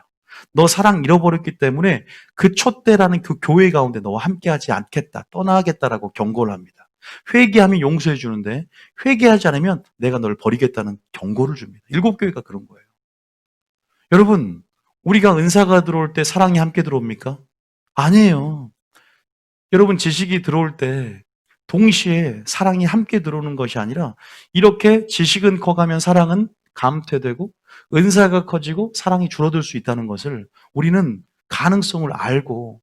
너 사랑 잃어버렸기 때문에 그 촛대라는 그 교회 가운데 너와 함께하지 않겠다, 떠나겠다라고 경고를 합니다. 회개하면 용서해 주는데 회개하지 않으면 내가 널 버리겠다는 경고를 줍니다. 7교회가 그런 거예요. 여러분, 우리가 은사가 들어올 때 사랑이 함께 들어옵니까? 아니에요. 여러분, 지식이 들어올 때 동시에 사랑이 함께 들어오는 것이 아니라 이렇게 지식은 커가면 사랑은 감퇴되고 은사가 커지고 사랑이 줄어들 수 있다는 것을 우리는 가능성을 알고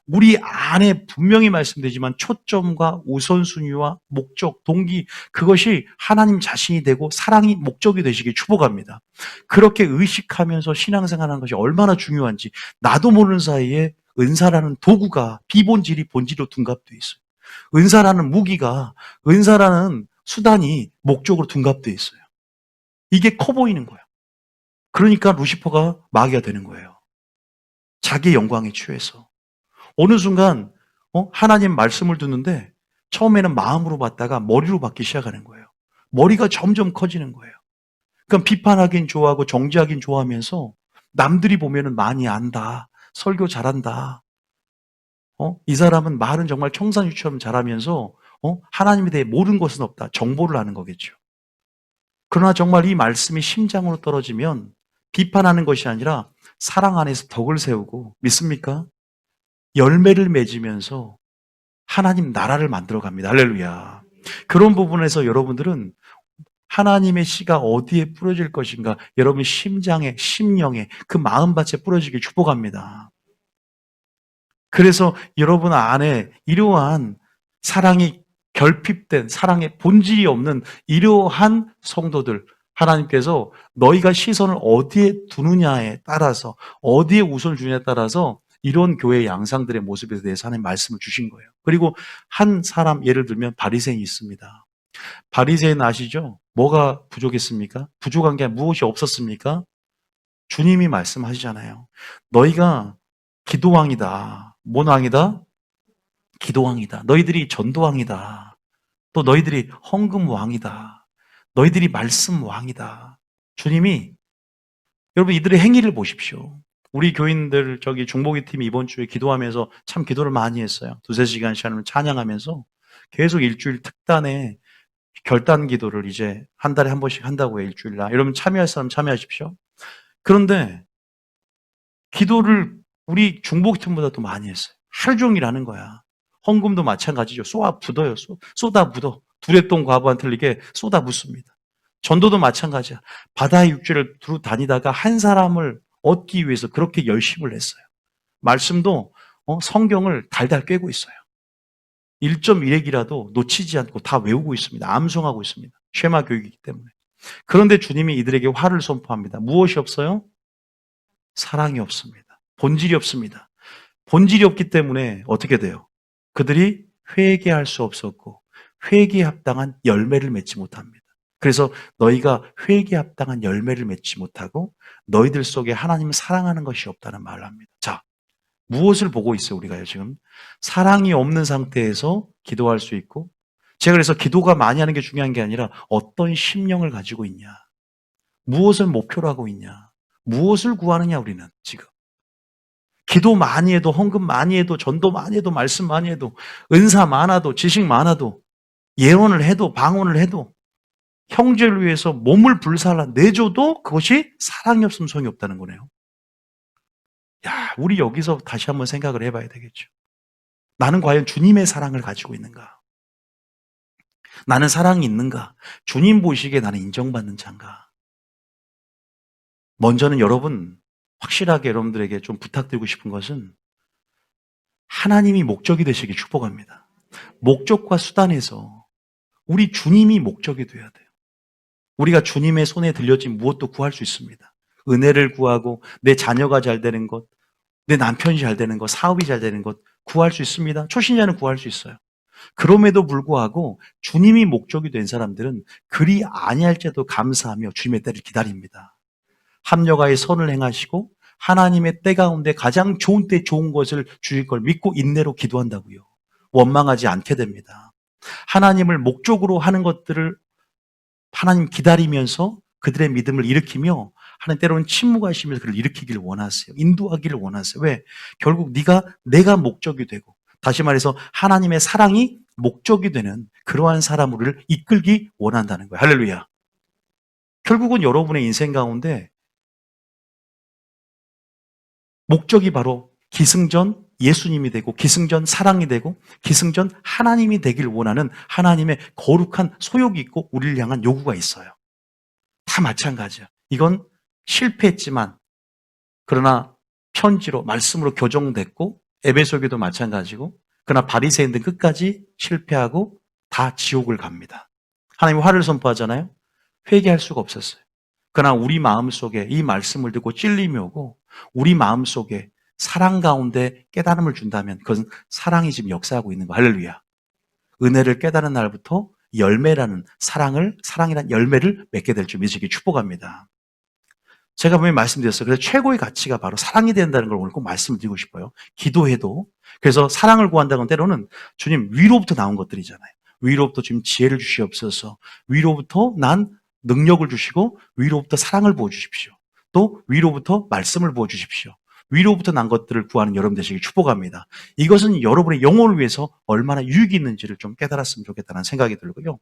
우리 안에 분명히 말씀되지만 초점과 우선순위와 목적, 동기 그것이 하나님 자신이 되고 사랑이 목적이 되시길 축복합니다. 그렇게 의식하면서 신앙생활하는 것이 얼마나 중요한지 나도 모르는 사이에 은사라는 도구가 비본질이 본질로 둔갑되어 있어요. 은사라는 무기가 은사라는 수단이 목적으로 둔갑되어 있어요. 이게 커 보이는 거예요. 그러니까 루시퍼가 마귀가 되는 거예요. 자기의 영광에 취해서. 어느 순간 하나님 말씀을 듣는데 처음에는 마음으로 받다가 머리로 받기 시작하는 거예요. 머리가 점점 커지는 거예요. 그럼 비판하긴 좋아하고 정죄하긴 좋아하면서 남들이 보면은 많이 안다. 설교 잘한다. 이 사람은 말은 정말 청산유처럼 잘하면서 하나님에 대해 모르는 것은 없다. 정보를 아는 거겠죠. 그러나 정말 이 말씀이 심장으로 떨어지면 비판하는 것이 아니라 사랑 안에서 덕을 세우고 믿습니까? 열매를 맺으면서 하나님 나라를 만들어 갑니다. 할렐루야. 그런 부분에서 여러분들은 하나님의 씨가 어디에 뿌려질 것인가 여러분 심장에 심령에 그 마음밭에 뿌려지길 축복합니다. 그래서 여러분 안에 이러한 사랑이 결핍된 사랑의 본질이 없는 이러한 성도들 하나님께서 너희가 시선을 어디에 두느냐에 따라서 어디에 우선을 주느냐에 따라서 이런 교회의 양상들의 모습에 대해서 하나님 말씀을 주신 거예요. 그리고 한 사람 예를 들면 바리새인이 있습니다. 바리새인 아시죠? 뭐가 부족했습니까? 부족한 게 무엇이 없었습니까? 주님이 말씀하시잖아요. 너희가 기도왕이다. 뭔 왕이다? 기도왕이다. 너희들이 전도왕이다. 또 너희들이 헌금왕이다. 너희들이 말씀왕이다. 주님이 여러분 이들의 행위를 보십시오. 우리 교인들 저기 중보기 팀이 이번 주에 기도하면서 참 기도를 많이 했어요. 2-3시간씩 하는 찬양하면서 계속 일주일 특단에 결단 기도를 이제 한 달에 한 번씩 한다고 해요. 일주일날. 여러분 참여할 사람 참여하십시오. 그런데 기도를 우리 중보기 팀보다 더 많이 했어요. 하루 종일 하는 거야. 헌금도 마찬가지죠. 쏟아 붓어요. 쏟아 붓어. 두레똥 과부 안 틀리게 쏟아 붓습니다. 전도도 마찬가지야. 바다의 육지를 두루 다니다가 한 사람을 얻기 위해서 그렇게 열심을 했어요. 말씀도 성경을 달달 꿰고 있어요. 1.1핵이라도 놓치지 않고 다 외우고 있습니다. 암송하고 있습니다. 쉐마 교육이기 때문에. 그런데 주님이 이들에게 화를 선포합니다. 무엇이 없어요? 사랑이 없습니다. 본질이 없습니다. 본질이 없기 때문에 어떻게 돼요? 그들이 회개할 수 없었고 회개에 합당한 열매를 맺지 못합니다. 그래서 너희가 회개에 합당한 열매를 맺지 못하고 너희들 속에 하나님을 사랑하는 것이 없다는 말을 합니다. 자, 무엇을 보고 있어요, 우리가요, 지금? 사랑이 없는 상태에서 기도할 수 있고, 제가 그래서 기도가 많이 하는 게 중요한 게 아니라 어떤 심령을 가지고 있냐, 무엇을 목표로 하고 있냐, 무엇을 구하느냐, 우리는 지금. 기도 많이 해도, 헌금 많이 해도, 전도 많이 해도, 말씀 많이 해도, 은사 많아도, 지식 많아도, 예언을 해도, 방언을 해도, 형제를 위해서 몸을 불살라 내줘도 그것이 사랑이 없으면 소용이 없다는 거네요. 야, 우리 여기서 다시 한번 생각을 해봐야 되겠죠. 나는 과연 주님의 사랑을 가지고 있는가? 나는 사랑이 있는가? 주님 보시기에 나는 인정받는 자인가? 먼저는 여러분, 확실하게 여러분들에게 좀 부탁드리고 싶은 것은 하나님이 목적이 되시길 축복합니다. 목적과 수단에서 우리 주님이 목적이 돼야 돼요. 우리가 주님의 손에 들려진 무엇도 구할 수 있습니다. 은혜를 구하고 내 자녀가 잘 되는 것, 내 남편이 잘 되는 것, 사업이 잘 되는 것 구할 수 있습니다. 초신자는 구할 수 있어요. 그럼에도 불구하고 주님이 목적이 된 사람들은 그리 아니할지라도 감사하며 주님의 때를 기다립니다. 합력하여 선을 행하시고 하나님의 때 가운데 가장 좋은 때 좋은 것을 주실 걸 믿고 인내로 기도한다고요. 원망하지 않게 됩니다. 하나님을 목적으로 하는 것들을 하나님 기다리면서 그들의 믿음을 일으키며 하나님 때로는 침묵하시면서 그를 일으키기를 원하세요. 인도하기를 원하세요. 왜? 결국 내가 목적이 되고 다시 말해서 하나님의 사랑이 목적이 되는 그러한 사람을 이끌기 원한다는 거예요. 할렐루야. 결국은 여러분의 인생 가운데 목적이 바로 기승전 예수님이 되고 기승전 사랑이 되고 기승전 하나님이 되길 원하는 하나님의 거룩한 소욕이 있고 우리를 향한 요구가 있어요. 다 마찬가지야. 이건 실패했지만 그러나 편지로 말씀으로 교정됐고 에베소교도 마찬가지고 그러나 바리새인들 끝까지 실패하고 다 지옥을 갑니다. 하나님 화를 선포하잖아요. 회개할 수가 없었어요. 그러나 우리 마음속에 이 말씀을 듣고 찔림이 오고 우리 마음속에 사랑 가운데 깨달음을 준다면 그것은 사랑이 지금 역사하고 있는 거. 할렐루야. 은혜를 깨달은 날부터 열매라는 사랑이라는 열매를 맺게 될 줄 믿으시기 축복합니다. 제가 분명히 말씀드렸어요. 그래서 최고의 가치가 바로 사랑이 된다는 걸 오늘 꼭 말씀드리고 싶어요. 기도해도. 그래서 사랑을 구한다는 때로는 주님 위로부터 나온 것들이잖아요. 위로부터 주님 지혜를 주시옵소서. 위로부터 난 능력을 주시고 위로부터 사랑을 부어주십시오. 또 위로부터 말씀을 부어주십시오. 위로부터 난 것들을 구하는 여러분 되시길 축복합니다. 이것은 여러분의 영혼을 위해서 얼마나 유익이 있는지를 좀 깨달았으면 좋겠다는 생각이 들고요.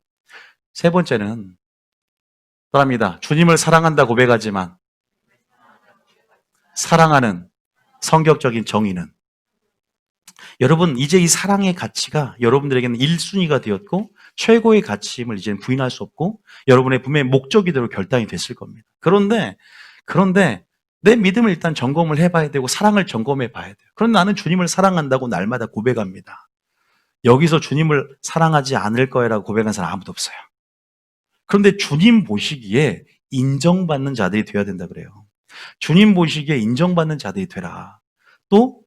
세 번째는 떠납니다. 주님을 사랑한다 고백하지만 사랑하는 성격적인 정의는 여러분 이제 이 사랑의 가치가 여러분들에게는 1순위가 되었고 최고의 가치임을 이제는 부인할 수 없고 여러분의 분명히 목적이대로 결단이 됐을 겁니다. 그런데 내 믿음을 일단 점검을 해봐야 되고 사랑을 점검해 봐야 돼요. 그런데 나는 주님을 사랑한다고 날마다 고백합니다. 여기서 주님을 사랑하지 않을 거야라고 고백한 사람 아무도 없어요. 그런데 주님 보시기에 인정받는 자들이 되어야 된다 그래요. 주님 보시기에 인정받는 자들이 되라. 또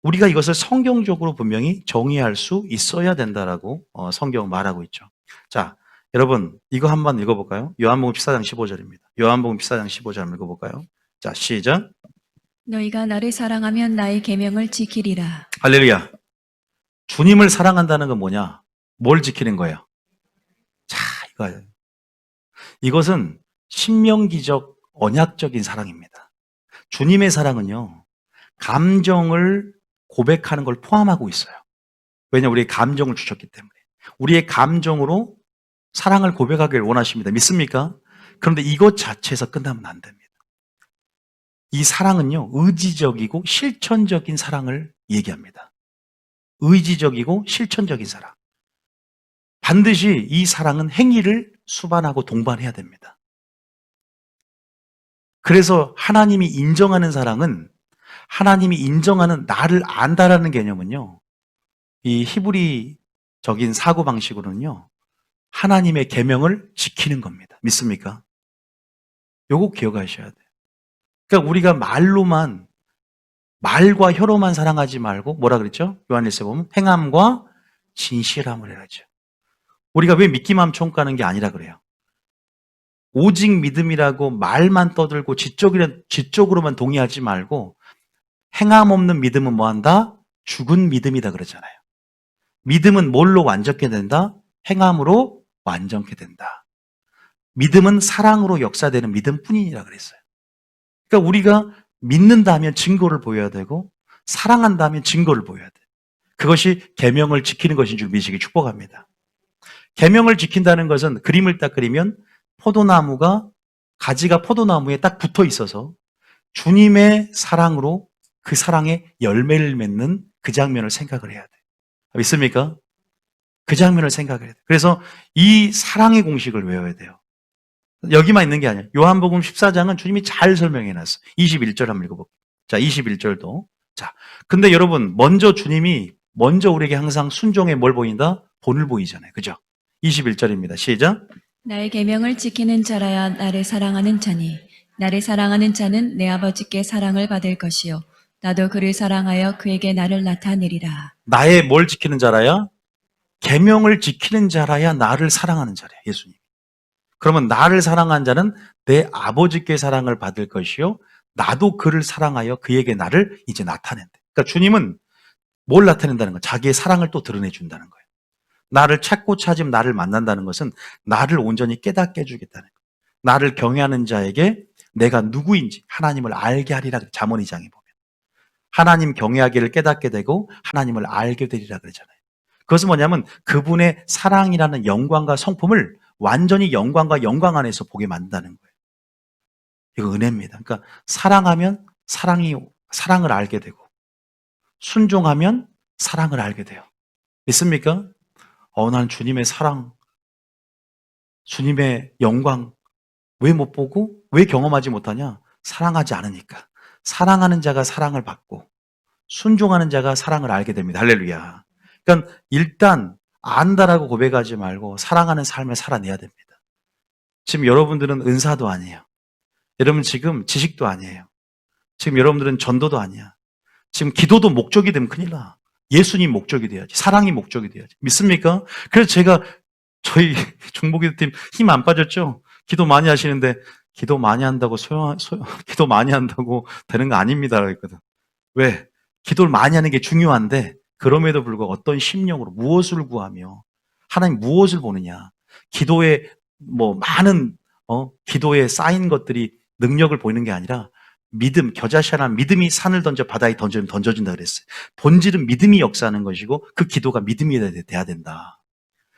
우리가 이것을 성경적으로 분명히 정의할 수 있어야 된다라고 성경은 말하고 있죠. 자, 여러분, 이거 한번 읽어볼까요? 요한복음 14장 15절입니다. 요한복음 14장 15절 한번 읽어볼까요? 자, 시작. 너희가 나를 사랑하면 나의 계명을 지키리라. 할렐루야. 주님을 사랑한다는 건 뭐냐? 뭘 지키는 거예요? 자, 이거예요. 이것은 신명기적 언약적인 사랑입니다. 주님의 사랑은요, 감정을 고백하는 걸 포함하고 있어요. 왜냐, 우리의 감정을 주셨기 때문에. 우리의 감정으로 사랑을 고백하길 원하십니다. 믿습니까? 그런데 이것 자체에서 끝나면 안 됩니다. 이 사랑은요, 의지적이고 실천적인 사랑을 얘기합니다. 의지적이고 실천적인 사랑. 반드시 이 사랑은 행위를 수반하고 동반해야 됩니다. 그래서 하나님이 인정하는 사랑은, 하나님이 인정하는 나를 안다라는 개념은요, 이 히브리적인 사고방식으로는요, 하나님의 계명을 지키는 겁니다. 믿습니까? 요거 기억하셔야 돼요. 그러니까 우리가 말과 혀로만 사랑하지 말고 뭐라 그랬죠? 요한일서 보면 행함과 진실함을 해야죠. 우리가 왜 믿기만 총가는 게 아니라 그래요. 오직 믿음이라고 말만 떠들고 지적으로만 동의하지 말고 행함 없는 믿음은 뭐한다? 죽은 믿음이다 그러잖아요. 믿음은 뭘로 완전케 된다? 행함으로 완전케 된다. 믿음은 사랑으로 역사되는 믿음뿐이니라 그랬어요. 그러니까 우리가 믿는다면 증거를 보여야 되고 사랑한다면 증거를 보여야 돼. 그것이 계명을 지키는 것인 줄 믿으시기 축복합니다. 계명을 지킨다는 것은 그림을 딱 그리면 포도나무가 가지가 포도나무에 딱 붙어 있어서 주님의 사랑으로 그 사랑에 열매를 맺는 그 장면을 생각을 해야 돼. 믿습니까? 그 장면을 생각을 해야 돼. 그래서 이 사랑의 공식을 외워야 돼요. 여기만 있는 게 아니에요. 요한복음 14장은 주님이 잘 설명해 놨어. 21절 한번 읽어볼게요. 자, 21절도. 자, 근데 여러분, 주님이 먼저 우리에게 항상 순종에 뭘 보인다? 본을 보이잖아요. 그죠? 21절입니다. 시작. 나의 계명을 지키는 자라야 나를 사랑하는 자니 나를 사랑하는 자는 내 아버지께 사랑을 받을 것이요 나도 그를 사랑하여 그에게 나를 나타내리라. 나의 뭘 지키는 자라야? 계명을 지키는 자라야 나를 사랑하는 자래요. 예수님. 그러면 나를 사랑한 자는 내 아버지께 사랑을 받을 것이요 나도 그를 사랑하여 그에게 나를 이제 나타낸다. 그러니까 주님은 뭘 나타낸다는 거예요? 자기의 사랑을 또 드러내준다는 거예요. 나를 찾고 찾으면 나를 만난다는 것은 나를 온전히 깨닫게 해주겠다는 거예요. 나를 경외하는 자에게 내가 누구인지 하나님을 알게 하리라. 잠언 2장에 보면 하나님 경외하기를 깨닫게 되고 하나님을 알게 되리라 그러잖아요. 그것은 뭐냐면 그분의 사랑이라는 영광과 성품을 완전히 영광과 영광 안에서 보게 만든다는 거예요. 이거 은혜입니다. 그러니까 사랑하면 사랑을 알게 되고 순종하면 사랑을 알게 돼요. 믿습니까? 난 주님의 사랑, 주님의 영광 왜 못 보고 왜 경험하지 못하냐? 사랑하지 않으니까. 사랑하는 자가 사랑을 받고 순종하는 자가 사랑을 알게 됩니다. 할렐루야. 그러니까 일단 안다라고 고백하지 말고 사랑하는 삶을 살아내야 됩니다. 지금 여러분들은 은사도 아니에요. 여러분 지금 지식도 아니에요. 지금 여러분들은 전도도 아니야. 지금 기도도 목적이 되면 큰일 나. 예수님 목적이 돼야지. 사랑이 목적이 돼야지. 믿습니까? 그래서 제가 저희 중보기도팀 힘 안 빠졌죠? 기도 많이 하시는데 기도 많이 한다고 기도 많이 한다고 되는 거 아닙니다. 그랬거든. 왜? 기도를 많이 하는 게 중요한데 그럼에도 불구하고 어떤 심령으로 무엇을 구하며 하나님 무엇을 보느냐. 기도에 많은 기도에 쌓인 것들이 능력을 보이는 게 아니라 믿음, 겨자씨한 믿음이 산을 던져 바다에 던져준다 그랬어요. 본질은 믿음이 역사하는 것이고 그 기도가 믿음이 돼야 된다.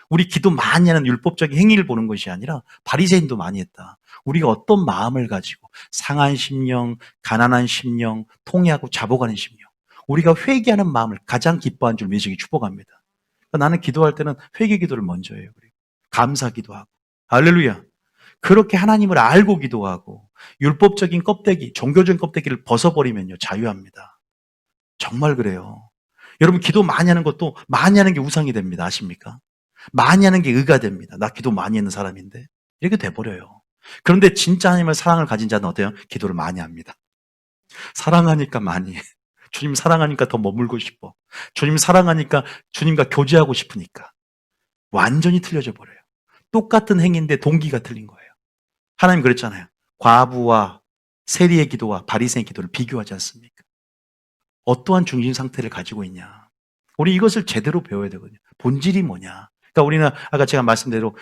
우리 기도 많이 하는 율법적인 행위를 보는 것이 아니라 바리새인도 많이 했다. 우리가 어떤 마음을 가지고 상한 심령, 가난한 심령, 통회하고 자복하는 심령. 우리가 회개하는 마음을 가장 기뻐한 줄 믿으시기 축복합니다. 그러니까 나는 기도할 때는 회개 기도를 먼저 해요. 감사 기도하고. 할렐루야. 그렇게 하나님을 알고 기도하고 율법적인 껍데기, 종교적인 껍데기를 벗어버리면요. 자유합니다. 정말 그래요. 여러분 기도 많이 하는 것도 많이 하는 게 우상이 됩니다. 아십니까? 많이 하는 게 의가 됩니다. 나 기도 많이 하는 사람인데. 이렇게 돼버려요. 그런데 진짜 하나님의 사랑을 가진 자는 어때요? 기도를 많이 합니다. 사랑하니까 많이 해. 주님 사랑하니까 더 머물고 싶어. 주님 사랑하니까 주님과 교제하고 싶으니까. 완전히 틀려져 버려요. 똑같은 행위인데 동기가 틀린 거예요. 하나님 그랬잖아요. 과부와 세리의 기도와 바리새인의 기도를 비교하지 않습니까? 어떠한 중심 상태를 가지고 있냐. 우리 이것을 제대로 배워야 되거든요. 본질이 뭐냐. 그러니까 우리는 아까 제가 말씀대로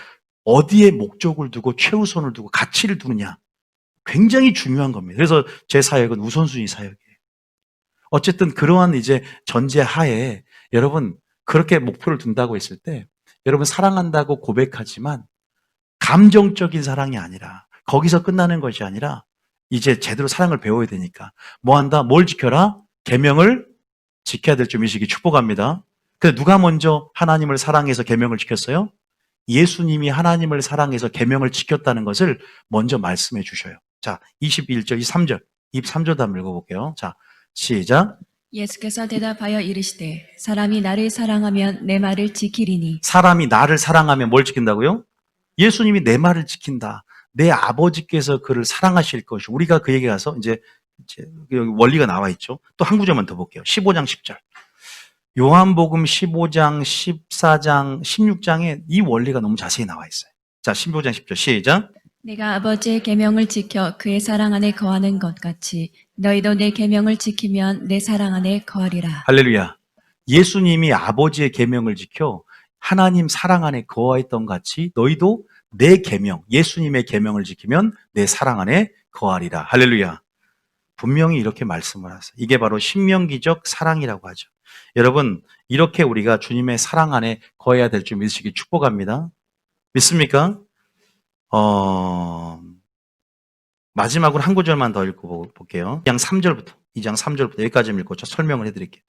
어디에 목적을 두고 최우선을 두고 가치를 두느냐. 굉장히 중요한 겁니다. 그래서 제 사역은 우선순위 사역이에요. 어쨌든 그러한 이제 전제 하에 여러분 그렇게 목표를 둔다고 했을 때 여러분 사랑한다고 고백하지만 감정적인 사랑이 아니라 거기서 끝나는 것이 아니라 이제 제대로 사랑을 배워야 되니까 뭐 한다? 뭘 지켜라? 계명을 지켜야 될 줄 믿으시기 축복합니다. 근데 누가 먼저 하나님을 사랑해서 계명을 지켰어요? 예수님이 하나님을 사랑해서 계명을 지켰다는 것을 먼저 말씀해 주셔요. 자, 21절, 23절. 23절도 한번 읽어볼게요. 자, 시작. 예수께서 대답하여 이르시되 사람이 나를 사랑하면 내 말을 지키리니 사람이 나를 사랑하면 뭘 지킨다고요? 예수님이 내 말을 지킨다. 내 아버지께서 그를 사랑하실 것이. 우리가 그 얘기 가서 이제 여기 원리가 나와 있죠. 또 한 구절만 더 볼게요. 15장 10절. 요한복음 15장, 14장, 16장에 이 원리가 너무 자세히 나와 있어요. 자, 15장 10절 시작. 내가 아버지의 계명을 지켜 그의 사랑 안에 거하는 것 같이 너희도 내 계명을 지키면 내 사랑 안에 거하리라. 할렐루야. 예수님이 아버지의 계명을 지켜 하나님 사랑 안에 거하였던 같이 너희도 내 계명, 예수님의 계명을 지키면 내 사랑 안에 거하리라. 할렐루야. 분명히 이렇게 말씀을 하세요. 이게 바로 신명기적 사랑이라고 하죠. 여러분, 이렇게 우리가 주님의 사랑 안에 거해야 될 줄 믿으시기 축복합니다. 믿습니까? 마지막으로 한 구절만 더 읽고 볼게요. 2장 3절부터, 2장 3절부터 여기까지 읽고 저 설명을 해드릴게요.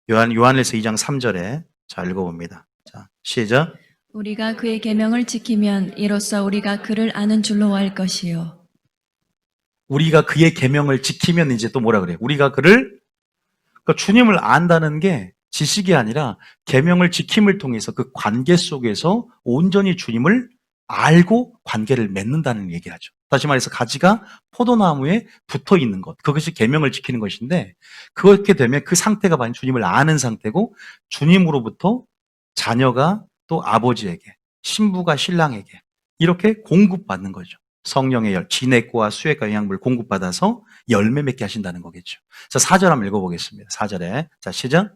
요한일서 2장 3절에 자 읽어봅니다. 자, 시작. 우리가 그의 계명을 지키면 이로써 우리가 그를 아는 줄로 알 것이요. 우리가 그의 계명을 지키면 이제 또 뭐라 그래요? 우리가 그를 그러니까 주님을 안다는 게 지식이 아니라 계명을 지킴을 통해서 그 관계 속에서 온전히 주님을 알고 관계를 맺는다는 얘기를 하죠. 다시 말해서 가지가 포도나무에 붙어 있는 것. 그것이 계명을 지키는 것인데 그렇게 되면 그 상태가 바로 주님을 아는 상태고 주님으로부터 자녀가 또 아버지에게 신부가 신랑에게 이렇게 공급받는 거죠. 성령의 진액과 수액과 영양분을 공급받아서 열매 맺게 하신다는 거겠죠. 자, 4절 한번 읽어보겠습니다. 4절에 자 시작.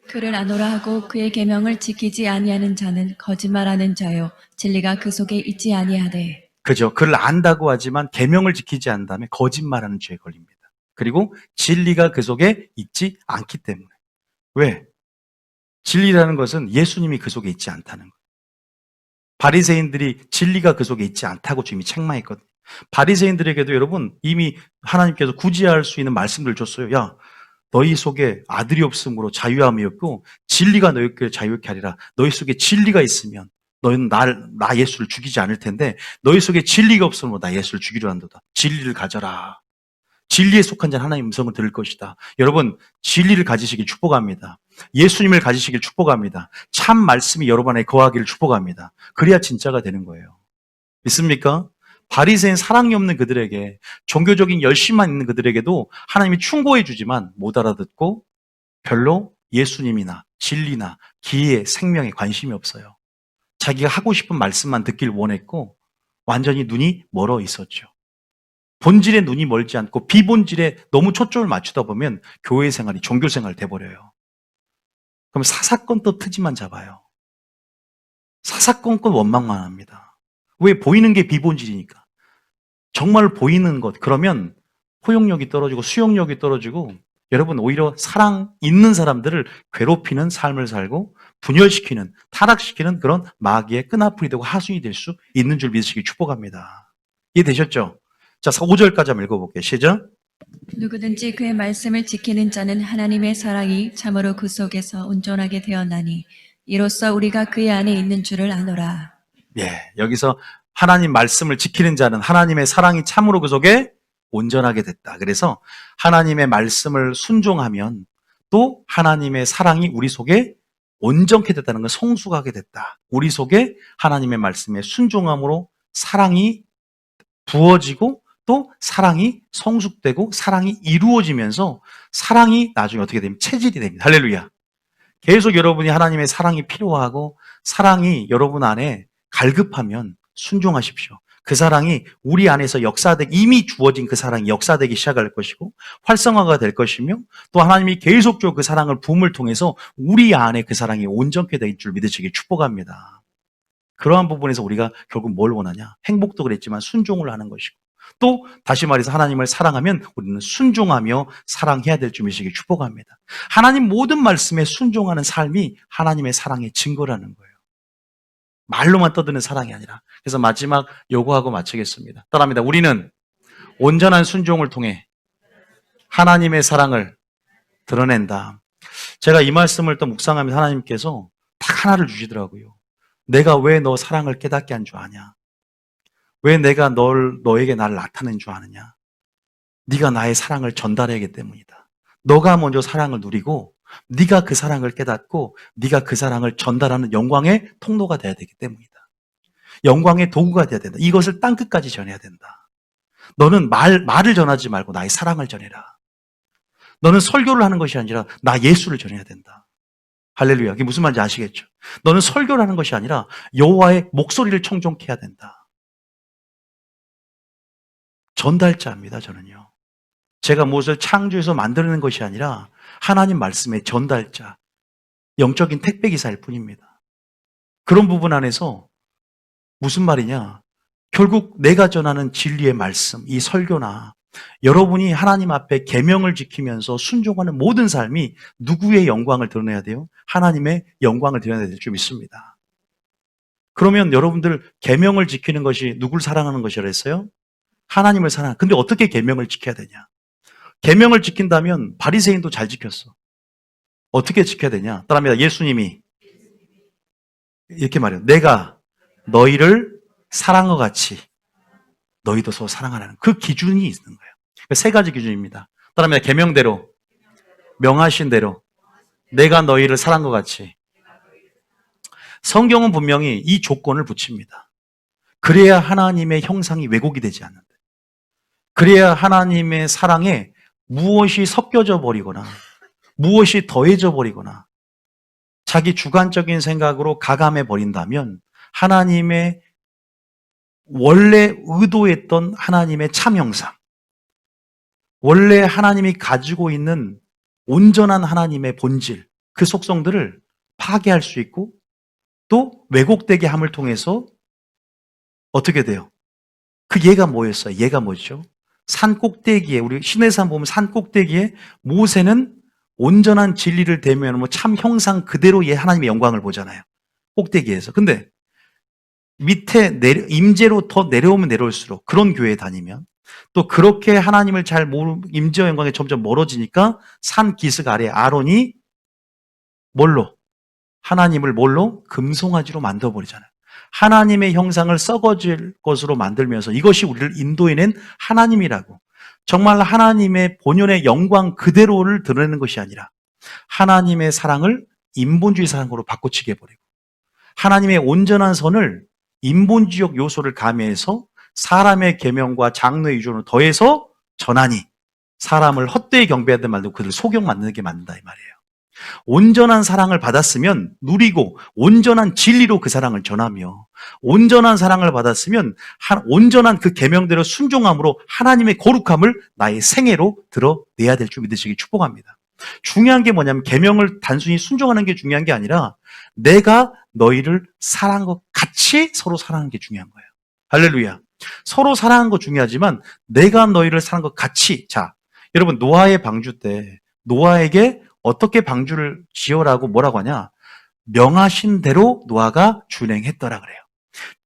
그를 아노라 하고 그의 계명을 지키지 아니하는 자는 거짓말하는 자요 진리가 그 속에 있지 아니하되. 그죠. 그를 안다고 하지만 계명을 지키지 않다면 거짓말하는 죄에 걸립니다. 그리고 진리가 그 속에 있지 않기 때문에. 왜? 진리라는 것은 예수님이 그 속에 있지 않다는 거예요. 바리새인들이 진리가 그 속에 있지 않다고 주님이 책망했거든요. 바리새인들에게도 여러분 이미 하나님께서 구제할 수 있는 말씀들을 줬어요. 야, 너희 속에 아들이 없으므로 자유함이 없고 진리가 너희에게 자유케 하리라. 너희 속에 진리가 있으면 너희는 나 예수를 죽이지 않을 텐데 너희 속에 진리가 없으므로 나 예수를 죽이려 한도다. 진리를 가져라. 진리에 속한 자는 하나님의 음성을 들을 것이다. 여러분 진리를 가지시길 축복합니다. 예수님을 가지시길 축복합니다. 참 말씀이 여러분 안에 거하기를 축복합니다. 그래야 진짜가 되는 거예요. 믿습니까? 바리새인 사랑이 없는 그들에게 종교적인 열심만 있는 그들에게도 하나님이 충고해 주지만 못 알아듣고 별로 예수님이나 진리나 기회, 생명에 관심이 없어요. 자기가 하고 싶은 말씀만 듣길 원했고 완전히 눈이 멀어 있었죠. 본질에 눈이 멀지 않고 비본질에 너무 초점을 맞추다 보면 교회 생활이 종교 생활 돼버려요. 그럼 사사건건 트지만 잡아요. 사사건건 원망만 합니다. 왜? 보이는 게 비본질이니까. 정말 보이는 것, 그러면 포용력이 떨어지고 수용력이 떨어지고 여러분 오히려 사랑 있는 사람들을 괴롭히는 삶을 살고 분열시키는, 타락시키는 그런 마귀의 끈앞풀이 되고 하순이 될 수 있는 줄 믿으시기 축복합니다. 이해되셨죠? 자, 5절까지 한번 읽어볼게요. 시작. 누구든지 그의 말씀을 지키는 자는 하나님의 사랑이 참으로 그 속에서 온전하게 되었나니 이로써 우리가 그의 안에 있는 줄을 아노라. 예, 여기서 하나님 말씀을 지키는 자는 하나님의 사랑이 참으로 그 속에 온전하게 됐다. 그래서 하나님의 말씀을 순종하면 또 하나님의 사랑이 우리 속에 온전케 됐다는 건 성숙하게 됐다. 우리 속에 하나님의 말씀에 순종함으로 사랑이 부어지고 또 사랑이 성숙되고 사랑이 이루어지면서 사랑이 나중에 어떻게 되면 체질이 됩니다. 할렐루야. 계속 여러분이 하나님의 사랑이 필요하고 사랑이 여러분 안에 갈급하면 순종하십시오. 그 사랑이 우리 안에서 이미 주어진 그 사랑이 역사되기 시작할 것이고 활성화가 될 것이며 또 하나님이 계속적으로 그 사랑을 부음을 통해서 우리 안에 그 사랑이 온전케 될 줄 믿으시길 축복합니다. 그러한 부분에서 우리가 결국 뭘 원하냐? 행복도 그랬지만 순종을 하는 것이고 또 다시 말해서 하나님을 사랑하면 우리는 순종하며 사랑해야 될 줄 믿으시길 축복합니다. 하나님 모든 말씀에 순종하는 삶이 하나님의 사랑의 증거라는 거예요. 말로만 떠드는 사랑이 아니라. 그래서 마지막 요구하고 마치겠습니다. 따라합니다. 우리는 온전한 순종을 통해 하나님의 사랑을 드러낸다. 제가 이 말씀을 또 묵상하면서 하나님께서 딱 하나를 주시더라고요. 내가 왜 너 사랑을 깨닫게 한 줄 아냐? 왜 내가 너에게 나를 나타낸 줄 아느냐? 네가 나의 사랑을 전달해야 하기 때문이다. 너가 먼저 사랑을 누리고 네가 그 사랑을 깨닫고 네가 그 사랑을 전달하는 영광의 통로가 돼야 되기 때문이다. 영광의 도구가 돼야 된다. 이것을 땅끝까지 전해야 된다. 너는 말을 전하지 말고 나의 사랑을 전해라. 너는 설교를 하는 것이 아니라 나 예수를 전해야 된다. 할렐루야. 그게 무슨 말인지 아시겠죠? 너는 설교를 하는 것이 아니라 여호와의 목소리를 청종케 해야 된다. 전달자입니다, 저는요. 제가 무엇을 창조해서 만들어내는 것이 아니라 하나님 말씀의 전달자, 영적인 택배기사일 뿐입니다. 그런 부분 안에서 무슨 말이냐? 결국 내가 전하는 진리의 말씀, 이 설교나 여러분이 하나님 앞에 계명을 지키면서 순종하는 모든 삶이 누구의 영광을 드러내야 돼요? 하나님의 영광을 드러내야 될 줄 믿습니다. 그러면 여러분들 계명을 지키는 것이 누굴 사랑하는 것이라 했어요? 하나님을 사랑하는. 근데 어떻게 계명을 지켜야 되냐? 계명을 지킨다면 바리새인도 잘 지켰어. 어떻게 지켜야 되냐? 따라합니다. 예수님이 이렇게 말해요. 내가 너희를 사랑한 것 같이 너희도 서로 사랑하라는 그 기준이 있는 거예요. 세 가지 기준입니다. 따라합니다. 계명대로, 명하신 대로, 내가 너희를 사랑한 것 같이. 성경은 분명히 이 조건을 붙입니다. 그래야 하나님의 형상이 왜곡이 되지 않는다. 그래야 하나님의 사랑에 무엇이 섞여져 버리거나 무엇이 더해져 버리거나 자기 주관적인 생각으로 가감해 버린다면 하나님의 원래 의도했던 하나님의 참 형상, 원래 하나님이 가지고 있는 온전한 하나님의 본질, 그 속성들을 파괴할 수 있고 또 왜곡되게 함을 통해서 어떻게 돼요? 그 얘가 뭐였어요? 얘가 뭐죠? 산 꼭대기에, 우리 시내산 보면 산 꼭대기에 모세는 온전한 진리를 대면하면 참 형상 그대로 하나님의 영광을 보잖아요. 꼭대기에서. 근데 밑에 임재로 더 내려오면 내려올수록 그런 교회에 다니면 또 그렇게 하나님을 잘 모르고 임재와 영광에 점점 멀어지니까 산 기슭 아래 아론이 뭘로? 하나님을 뭘로? 금송아지로 만들어버리잖아요. 하나님의 형상을 썩어질 것으로 만들면서 이것이 우리를 인도해낸 하나님이라고. 정말 하나님의 본연의 영광 그대로를 드러내는 것이 아니라 하나님의 사랑을 인본주의 사랑으로 바꿔치기 해버리고 하나님의 온전한 선을 인본주의적 요소를 가미해서 사람의 계명과 장로의 유전을 더해서 전하니 사람을 헛되이 경배하듯 만들고 그들을 소경 만드게 만든다 이 말이에요. 온전한 사랑을 받았으면 누리고 온전한 진리로 그 사랑을 전하며 온전한 사랑을 받았으면 온전한 그 계명대로 순종함으로 하나님의 거룩함을 나의 생애로 드러내야 될 줄 믿으시기 축복합니다. 중요한 게 뭐냐면 계명을 단순히 순종하는 게 중요한 게 아니라 내가 너희를 사랑한 것 같이 서로 사랑하는 게 중요한 거예요. 할렐루야. 서로 사랑하는 거 중요하지만 내가 너희를 사랑한 것 같이. 자, 여러분 노아의 방주 때 노아에게 어떻게 방주를 지어라고 뭐라고 하냐? 명하신 대로 노아가 준행했더라 그래요.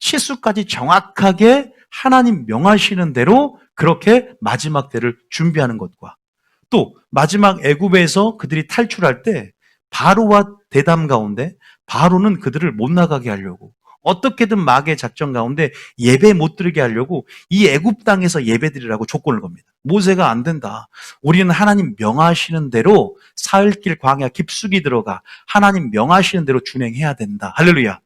치수까지 정확하게 하나님 명하시는 대로 그렇게 마지막 때를 준비하는 것과 또 마지막 애굽에서 그들이 탈출할 때 바로와 대담 가운데 바로는 그들을 못 나가게 하려고 어떻게든 마귀의 작전 가운데 예배 못 드리게 하려고 이 애굽 땅에서 예배드리라고 조건을 겁니다. 모세가 안 된다. 우리는 하나님 명하시는 대로 사흘길 광야 깊숙이 들어가 하나님 명하시는 대로 준행해야 된다. 할렐루야.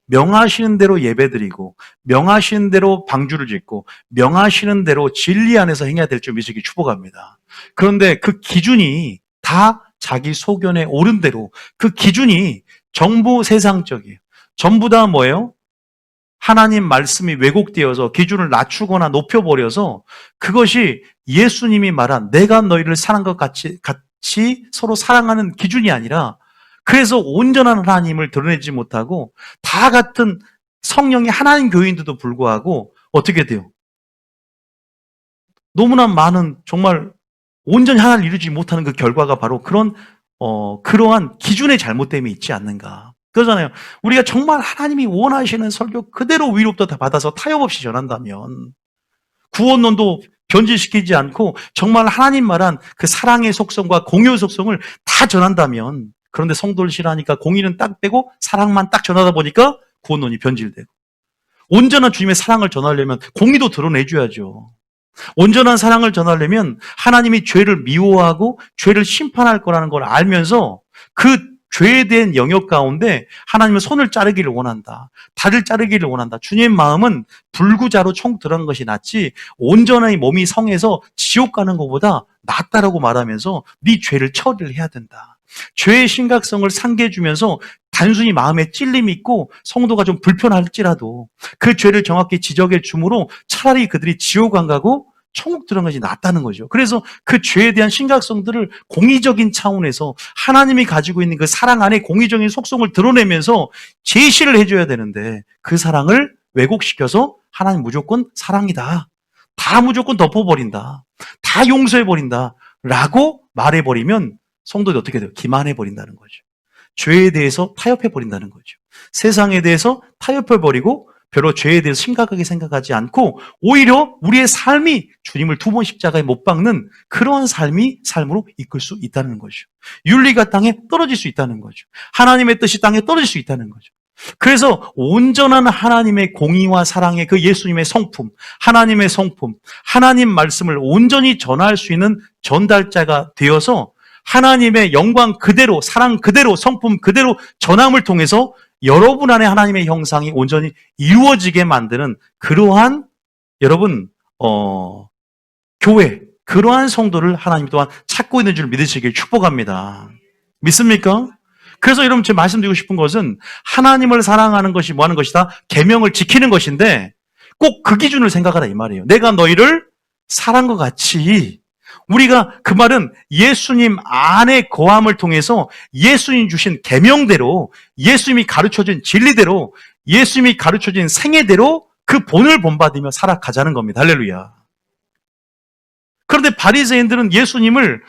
명하시는 대로 예배드리고 명하시는 대로 방주를 짓고 명하시는 대로 진리 안에서 행해야 될 줄 믿으시기 축복합니다. 그런데 그 기준이 다 자기 소견에 옳은 대로 그 기준이 전부 세상적이에요. 전부 다 뭐예요? 하나님 말씀이 왜곡되어서 기준을 낮추거나 높여버려서 그것이 예수님이 말한 내가 너희를 사랑한 것 같이 서로 사랑하는 기준이 아니라 그래서 온전한 하나님을 드러내지 못하고 다 같은 성령이 하나님 교인들도 불구하고 어떻게 돼요? 너무나 많은 정말 온전히 하나를 이루지 못하는 그 결과가 바로 그러한 기준의 잘못됨이 있지 않는가. 그러잖아요. 우리가 정말 하나님이 원하시는 설교 그대로 위로부터 다 받아서 타협 없이 전한다면 구원론도 변질시키지 않고 정말 하나님 말한 그 사랑의 속성과 공유의 속성을 다 전한다면 그런데 성도를 싫어하니까 공의는 딱 빼고 사랑만 딱 전하다 보니까 구원론이 변질되고 온전한 주님의 사랑을 전하려면 공의도 드러내줘야죠. 온전한 사랑을 전하려면 하나님이 죄를 미워하고 죄를 심판할 거라는 걸 알면서 그 죄에 대한 영역 가운데 하나님은 손을 자르기를 원한다. 다리를 자르기를 원한다. 주님의 마음은 불구자로 총 들어간 것이 낫지 온전히 몸이 성해서 지옥 가는 것보다 낫다라고 말하면서 네 죄를 처리를 해야 된다. 죄의 심각성을 상기해주면서 단순히 마음에 찔림이 있고 성도가 좀 불편할지라도 그 죄를 정확히 지적해 주므로 차라리 그들이 지옥 안 가고 천국 들어간 것이 낫다는 거죠. 그래서 그 죄에 대한 심각성들을 공의적인 차원에서 하나님이 가지고 있는 그 사랑 안에 공의적인 속성을 드러내면서 제시를 해줘야 되는데 그 사랑을 왜곡시켜서 하나님 무조건 사랑이다. 다 무조건 덮어버린다. 다 용서해버린다. 라고 말해버리면 성도들이 어떻게 돼요? 기만해버린다는 거죠. 죄에 대해서 타협해버린다는 거죠. 세상에 대해서 타협해버리고 별로 죄에 대해서 심각하게 생각하지 않고 오히려 우리의 삶이 주님을 두 번 십자가에 못 박는 그러한 삶으로 이끌 수 있다는 거죠. 윤리가 땅에 떨어질 수 있다는 거죠. 하나님의 뜻이 땅에 떨어질 수 있다는 거죠. 그래서 온전한 하나님의 공의와 사랑의 그 예수님의 성품, 하나님의 성품, 하나님 말씀을 온전히 전할 수 있는 전달자가 되어서 하나님의 영광 그대로, 사랑 그대로, 성품 그대로 전함을 통해서 여러분 안에 하나님의 형상이 온전히 이루어지게 만드는 그러한 여러분 교회, 그러한 성도를 하나님 또한 찾고 있는 줄 믿으시길 축복합니다. 믿습니까? 그래서 여러분 제가 말씀드리고 싶은 것은 하나님을 사랑하는 것이 뭐 하는 것이다? 계명을 지키는 것인데 꼭 그 기준을 생각하라 이 말이에요. 내가 너희를 사랑한 것 같이 우리가 그 말은 예수님 안에 거함을 통해서 예수님 주신 계명대로 예수님이 가르쳐준 진리대로 예수님이 가르쳐준 생애대로 그 본을 본받으며 살아가자는 겁니다. 할렐루야. 그런데 바리새인들은 예수님을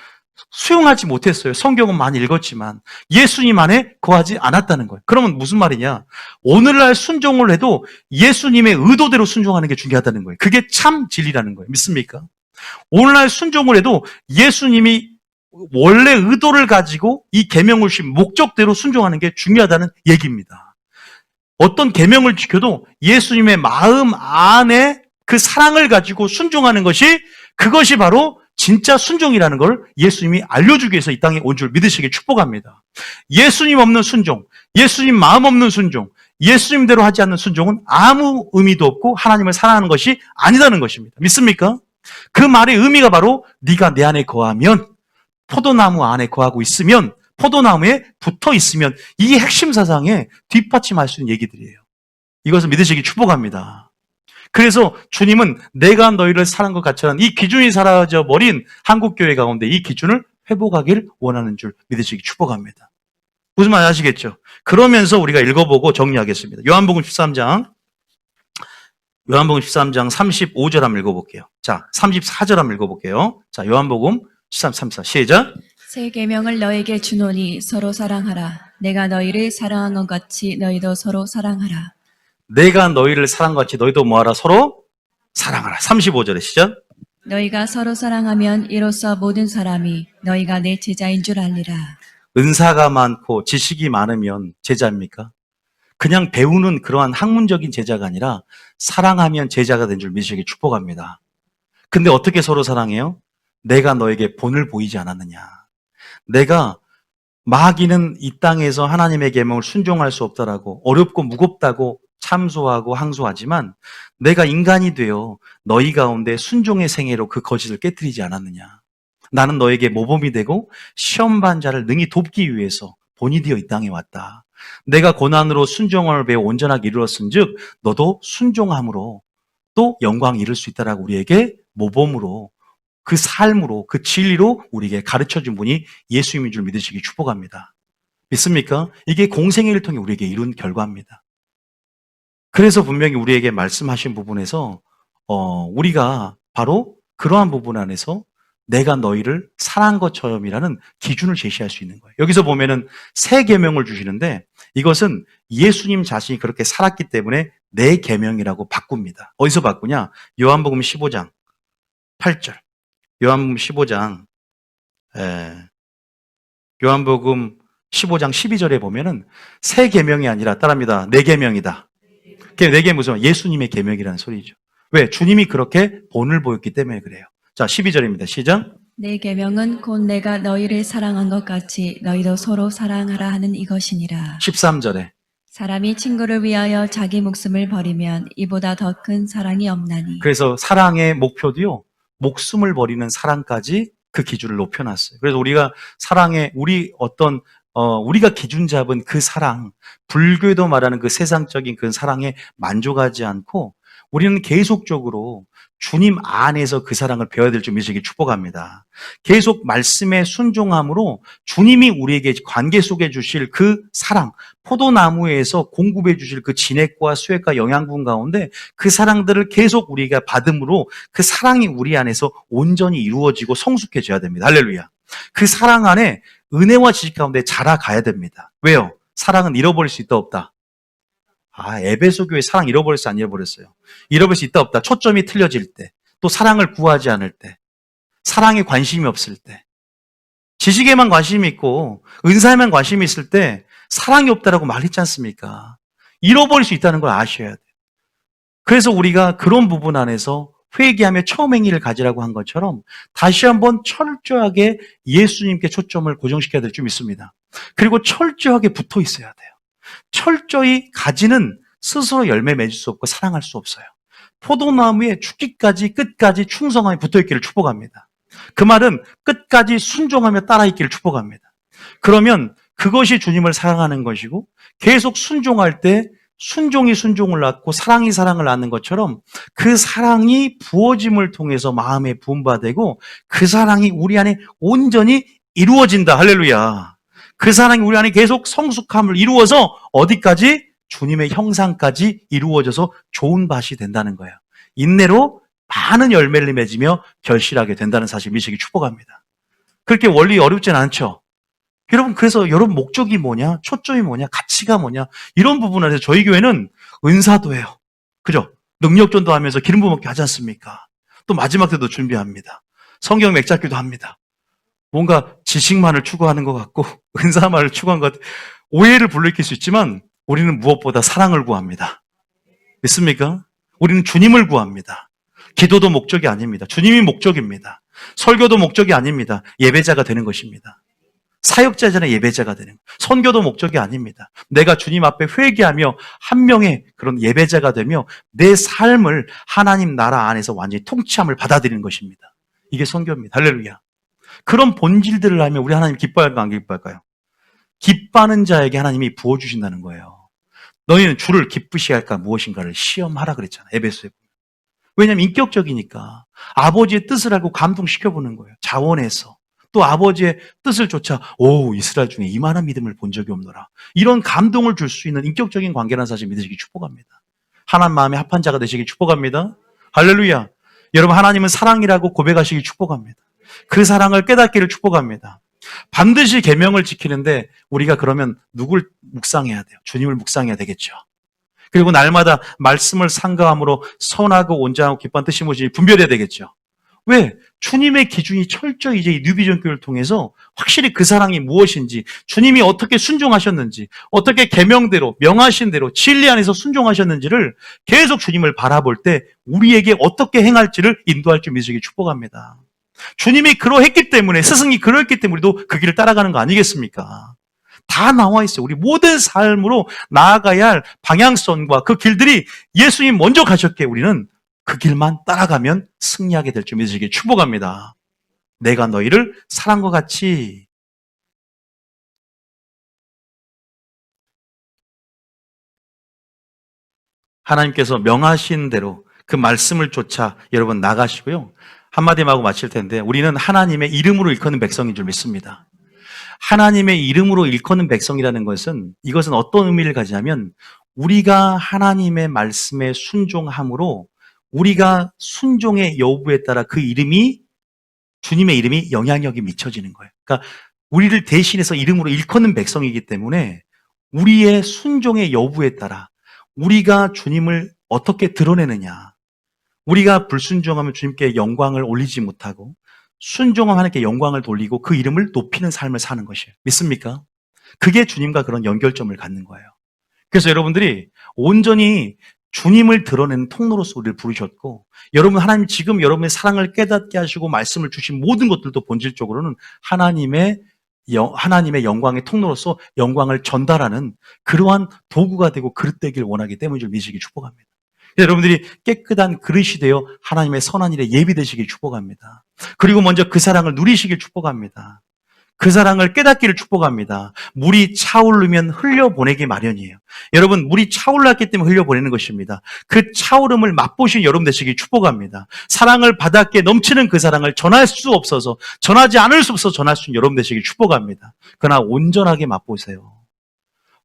수용하지 못했어요. 성경은 많이 읽었지만 예수님 안에 거하지 않았다는 거예요. 그러면 무슨 말이냐? 오늘날 순종을 해도 예수님의 의도대로 순종하는 게 중요하다는 거예요. 그게 참 진리라는 거예요. 믿습니까? 오늘날 순종을 해도 예수님이 원래 의도를 가지고 이 계명을 주신 목적대로 순종하는 게 중요하다는 얘기입니다. 어떤 계명을 지켜도 예수님의 마음 안에 그 사랑을 가지고 순종하는 것이 그것이 바로 진짜 순종이라는 걸 예수님이 알려주기 위해서 이 땅에 온 줄 믿으시길 축복합니다. 예수님 없는 순종, 예수님 마음 없는 순종, 예수님대로 하지 않는 순종은 아무 의미도 없고 하나님을 사랑하는 것이 아니다는 것입니다. 믿습니까? 그 말의 의미가 바로 네가 내 안에 거하면 포도나무 안에 거하고 있으면 포도나무에 붙어 있으면 이 핵심 사상에 뒷받침할 수 있는 얘기들이에요. 이것을 믿으시기 축복합니다. 그래서 주님은 내가 너희를 사랑한 것 같이라는 이 기준이 사라져버린 한국교회 가운데 이 기준을 회복하길 원하는 줄 믿으시기 축복합니다. 무슨 말 아시겠죠? 그러면서 우리가 읽어보고 정리하겠습니다. 요한복음 13장 35절 한번 읽어볼게요. 자, 34절 한번 읽어볼게요. 자, 요한복음 13, 34 시작. 새 계명을 너에게 주노니 서로 사랑하라. 내가 너희를 사랑한 것 같이 너희도 서로 사랑하라. 내가 너희를 사랑한 것 같이 너희도 뭐하라? 서로 사랑하라. 35절에 시작. 너희가 서로 사랑하면 이로써 모든 사람이 너희가 내 제자인 줄 알리라. 은사가 많고 지식이 많으면 제자입니까? 그냥 배우는 그러한 학문적인 제자가 아니라 사랑하면 제자가 된 줄 믿으시기 축복합니다. 근데 어떻게 서로 사랑해요? 내가 너에게 본을 보이지 않았느냐. 내가 마귀는 이 땅에서 하나님의 계명을 순종할 수 없다라고 어렵고 무겁다고 참소하고 항소하지만 내가 인간이 되어 너희 가운데 순종의 생애로 그 거짓을 깨뜨리지 않았느냐. 나는 너에게 모범이 되고 시험반 자를 능히 돕기 위해서 본이 되어 이 땅에 왔다. 내가 고난으로 순종함을 배워 온전하게 이르렀은즉 너도 순종함으로 또 영광 이룰 수 있다라고 우리에게 모범으로 그 삶으로 그 진리로 우리에게 가르쳐준 분이 예수님인 줄 믿으시기 축복합니다. 믿습니까? 이게 공생의 일을 통해 우리에게 이룬 결과입니다. 그래서 분명히 우리에게 말씀하신 부분에서 우리가 바로 그러한 부분 안에서 내가 너희를 사랑한 것처럼이라는 기준을 제시할 수 있는 거예요. 여기서 보면은 새 계명을 주시는데 이것은 예수님 자신이 그렇게 살았기 때문에 내 계명이라고 바꿉니다. 어디서 바꾸냐? 요한복음 15장 8절. 요한복음 15장 요한복음 15장 12절에 보면은 새 계명이 아니라 따라합니다. 내 계명이다. 내게 무슨 예수님의 계명이라는 소리죠. 왜? 주님이 그렇게 본을 보였기 때문에 그래요. 자, 12절입니다. 시작. 내 계명은 곧 내가 너희를 사랑한 것 같이 너희도 서로 사랑하라 하는 이것이니라. 13절에 사람이 친구를 위하여 자기 목숨을 버리면 이보다 더 큰 사랑이 없나니. 그래서 사랑의 목표도요. 목숨을 버리는 사랑까지 그 기준을 높여놨어요. 그래서 우리가 사랑의 우리가 기준 잡은 그 사랑, 불교도 말하는 그 세상적인 그 사랑에 만족하지 않고 우리는 계속적으로 주님 안에서 그 사랑을 배워야 될 줄 믿으시기 축복합니다. 계속 말씀에 순종함으로 주님이 우리에게 관계 속에 주실 그 사랑, 포도나무에서 공급해 주실 그 진액과 수액과 영양분 가운데 그 사랑들을 계속 우리가 받음으로 그 사랑이 우리 안에서 온전히 이루어지고 성숙해져야 됩니다. 할렐루야. 그 사랑 안에 은혜와 지식 가운데 자라가야 됩니다. 왜요? 사랑은 잃어버릴 수 있다 없다. 에베소 교회 사랑 잃어버렸어, 안 잃어버렸어요? 잃어버릴 수 있다 없다. 초점이 틀려질 때, 또 사랑을 구하지 않을 때, 사랑에 관심이 없을 때, 지식에만 관심이 있고 은사에만 관심이 있을 때 사랑이 없다라고 말했지 않습니까? 잃어버릴 수 있다는 걸 아셔야 돼요. 그래서 우리가 그런 부분 안에서 회개하며 처음 행위를 가지라고 한 것처럼 다시 한번 철저하게 예수님께 초점을 고정시켜야 될 줄 믿습니다. 그리고 철저하게 붙어 있어야 돼요. 철저히 가지는 스스로 열매 맺을 수 없고 사랑할 수 없어요. 포도나무에 죽기까지 끝까지 충성함이 붙어있기를 축복합니다. 그 말은 끝까지 순종하며 따라있기를 축복합니다. 그러면 그것이 주님을 사랑하는 것이고 계속 순종할 때 순종이 순종을 낳고 사랑이 사랑을 낳는 것처럼 그 사랑이 부어짐을 통해서 마음에 부음받되고 그 사랑이 우리 안에 온전히 이루어진다. 할렐루야. 그 사랑이 우리 안에 계속 성숙함을 이루어서 어디까지? 주님의 형상까지 이루어져서 좋은 밭이 된다는 거예요. 인내로 많은 열매를 맺으며 결실하게 된다는 사실 미시기 축복합니다. 그렇게 원리 어렵진 않죠. 여러분, 그래서 여러분 목적이 뭐냐? 초점이 뭐냐? 가치가 뭐냐? 이런 부분에서 저희 교회는 은사도 해요. 그죠? 능력전도 하면서 기름 부어먹기 하지 않습니까? 또 마지막 때도 준비합니다. 성경 맥잡기도 합니다. 뭔가 지식만을 추구하는 것 같고 은사만을 추구한 것 같고 오해를 불러일으킬 수 있지만 우리는 무엇보다 사랑을 구합니다. 믿습니까? 우리는 주님을 구합니다. 기도도 목적이 아닙니다. 주님이 목적입니다. 설교도 목적이 아닙니다. 예배자가 되는 것입니다. 사역자잖아요. 예배자가 되는 것. 선교도 목적이 아닙니다. 내가 주님 앞에 회개하며 한 명의 그런 예배자가 되며 내 삶을 하나님 나라 안에서 완전히 통치함을 받아들이는 것입니다. 이게 선교입니다. 할렐루야. 그런 본질들을 하면 우리 하나님 기뻐할까 안 기뻐할까요? 기뻐하는 자에게 하나님이 부어주신다는 거예요. 너희는 주를 기쁘시게 할까 무엇인가를 시험하라 그랬잖아요. 에베소에. 왜냐하면 인격적이니까 아버지의 뜻을 알고 감동시켜보는 거예요. 자원해서. 또 아버지의 뜻을 쫓아 이스라엘 중에 이만한 믿음을 본 적이 없노라. 이런 감동을 줄 수 있는 인격적인 관계라는 사실 믿으시기 축복합니다. 하나님 마음에 합한 자가 되시기 축복합니다. 할렐루야. 여러분 하나님은 사랑이라고 고백하시기 축복합니다. 그 사랑을 깨닫기를 축복합니다. 반드시 계명을 지키는데 우리가 그러면 누굴 묵상해야 돼요? 주님을 묵상해야 되겠죠. 그리고 날마다 말씀을 상가함으로 선하고 온전하고 기뻐한 뜻이 무엇인지 분별해야 되겠죠. 왜? 주님의 기준이 철저히 이제 이 뉴비전 교회를 통해서 확실히 그 사랑이 무엇인지, 주님이 어떻게 순종하셨는지, 어떻게 계명대로 명하신 대로 진리 안에서 순종하셨는지를 계속 주님을 바라볼 때 우리에게 어떻게 행할지를 인도할 줄 믿으시기 축복합니다. 주님이 그러했기 때문에, 스승이 그러했기 때문에 우리도 그 길을 따라가는 거 아니겠습니까? 다 나와 있어요. 우리 모든 삶으로 나아가야 할 방향성과 그 길들이 예수님 먼저 가셨기에 우리는 그 길만 따라가면 승리하게 될 줄 믿으시기 축복합니다. 내가 너희를 사랑과 같이 하나님께서 명하신 대로 그 말씀을 쫓아 여러분 나가시고요. 한마디만 하고 마칠 텐데 우리는 하나님의 이름으로 일컫는 백성인 줄 믿습니다. 하나님의 이름으로 일컫는 백성이라는 것은 이것은 어떤 의미를 가지냐면 우리가 하나님의 말씀에 순종함으로 우리가 순종의 여부에 따라 그 이름이 주님의 이름이 영향력이 미쳐지는 거예요. 그러니까 우리를 대신해서 이름으로 일컫는 백성이기 때문에 우리의 순종의 여부에 따라 우리가 주님을 어떻게 드러내느냐. 우리가 불순종하면 주님께 영광을 올리지 못하고 순종하면 하나님께 영광을 돌리고 그 이름을 높이는 삶을 사는 것이에요. 믿습니까? 그게 주님과 그런 연결점을 갖는 거예요. 그래서 여러분들이 온전히 주님을 드러내는 통로로서 우리를 부르셨고 여러분 하나님 지금 여러분의 사랑을 깨닫게 하시고 말씀을 주신 모든 것들도 본질적으로는 하나님의 영광의 통로로서 영광을 전달하는 그러한 도구가 되고 그릇 되길 원하기 때문인 줄 믿으시기 축복합니다. 여러분들이 깨끗한 그릇이 되어 하나님의 선한 일에 예비되시길 축복합니다. 그리고 먼저 그 사랑을 누리시길 축복합니다. 그 사랑을 깨닫기를 축복합니다. 물이 차오르면 흘려보내기 마련이에요. 여러분 물이 차올랐기 때문에 흘려보내는 것입니다. 그 차오름을 맛보신 여러분 되시길 축복합니다. 사랑을 받았기에 넘치는 그 사랑을 전할 수 없어서 전하지 않을 수 없어서 전할 수 있는 여러분 되시길 축복합니다. 그러나 온전하게 맛보세요.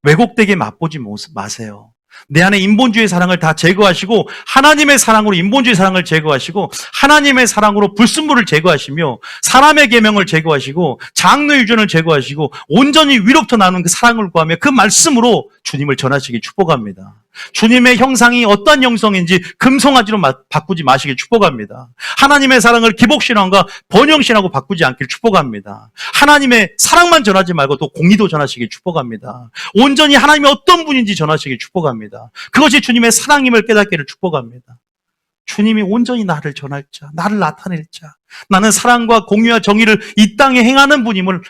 왜곡되게 맛보지 마세요. 내 안에 인본주의 사랑을 다 제거하시고 하나님의 사랑으로 인본주의 사랑을 제거하시고 하나님의 사랑으로 불순물을 제거하시며 사람의 계명을 제거하시고 장래 유전을 제거하시고 온전히 위로부터 나오는 그 사랑을 구하며 그 말씀으로 주님을 전하시길 축복합니다. 주님의 형상이 어떠한 형성인지 금송아지로 바꾸지 마시길 축복합니다. 하나님의 사랑을 기복신앙과 번영신앙으로 바꾸지 않길 축복합니다. 하나님의 사랑만 전하지 말고 또 공의도 전하시길 축복합니다. 온전히 하나님이 어떤 분인지 전하시길 축복합니다. 그것이 주님의 사랑임을 깨닫기를 축복합니다. 주님이 온전히 나를 전할 자, 나를 나타낼 자, 나는 사랑과 공의와 정의를 이 땅에 행하는 분임을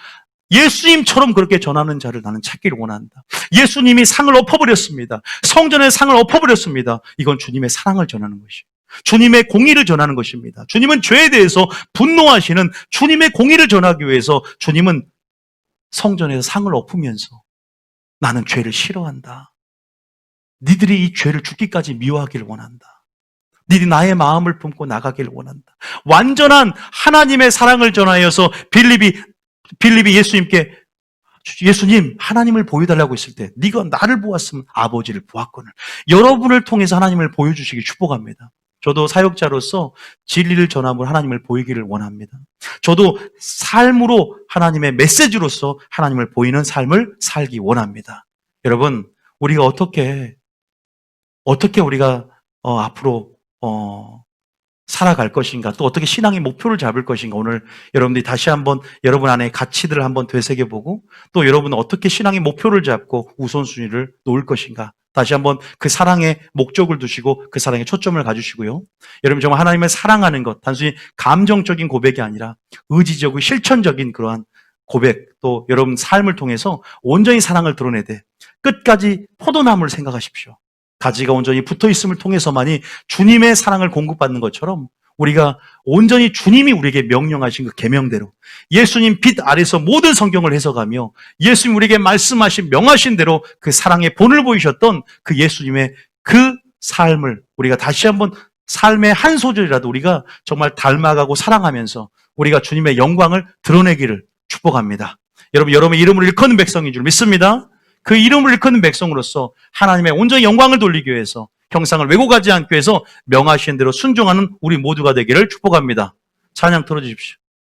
예수님처럼 그렇게 전하는 자를 나는 찾기를 원한다. 예수님이 상을 엎어버렸습니다. 성전의 상을 엎어버렸습니다. 이건 주님의 사랑을 전하는 것이에요. 주님의 공의를 전하는 것입니다. 주님은 죄에 대해서 분노하시는 주님의 공의를 전하기 위해서 주님은 성전에서 상을 엎으면서 나는 죄를 싫어한다. 니들이 이 죄를 죽기까지 미워하기를 원한다. 니들이 나의 마음을 품고 나가기를 원한다. 완전한 하나님의 사랑을 전하여서 빌립이 예수님께 예수님 하나님을 보여달라고 했을 때 네가 나를 보았으면 아버지를 보았거늘. 여러분을 통해서 하나님을 보여주시기 축복합니다. 저도 사역자로서 진리를 전함으로 하나님을 보이기를 원합니다. 저도 삶으로 하나님의 메시지로서 하나님을 보이는 삶을 살기 원합니다. 여러분 우리가 어떻게 우리가 앞으로 살아갈 것인가, 또 어떻게 신앙의 목표를 잡을 것인가, 오늘 여러분들이 다시 한번 여러분 안에 가치들을 한번 되새겨보고 또 여러분은 어떻게 신앙의 목표를 잡고 우선순위를 놓을 것인가, 다시 한번 그 사랑의 목적을 두시고 그 사랑에 초점을 가주시고요. 여러분 정말 하나님을 사랑하는 것, 단순히 감정적인 고백이 아니라 의지적이고 실천적인 그러한 고백, 또 여러분 삶을 통해서 온전히 사랑을 드러내되 끝까지 포도나무를 생각하십시오. 가지가 온전히 붙어있음을 통해서만이 주님의 사랑을 공급받는 것처럼 우리가 온전히 주님이 우리에게 명령하신 그 계명대로 예수님 빛 아래서 모든 성경을 해석하며 예수님 우리에게 말씀하신 명하신 대로 그 사랑의 본을 보이셨던 그 예수님의 그 삶을 우리가 다시 한번 삶의 한 소절이라도 우리가 정말 닮아가고 사랑하면서 우리가 주님의 영광을 드러내기를 축복합니다. 여러분의 이름을 일컫는 백성인 줄 믿습니다. 그 이름을 일컫는 백성으로서 하나님의 온전히 영광을 돌리기 위해서 형상을 왜곡하지 않기 위해서 명하신 대로 순종하는 우리 모두가 되기를 축복합니다. 찬양 틀어주십시오.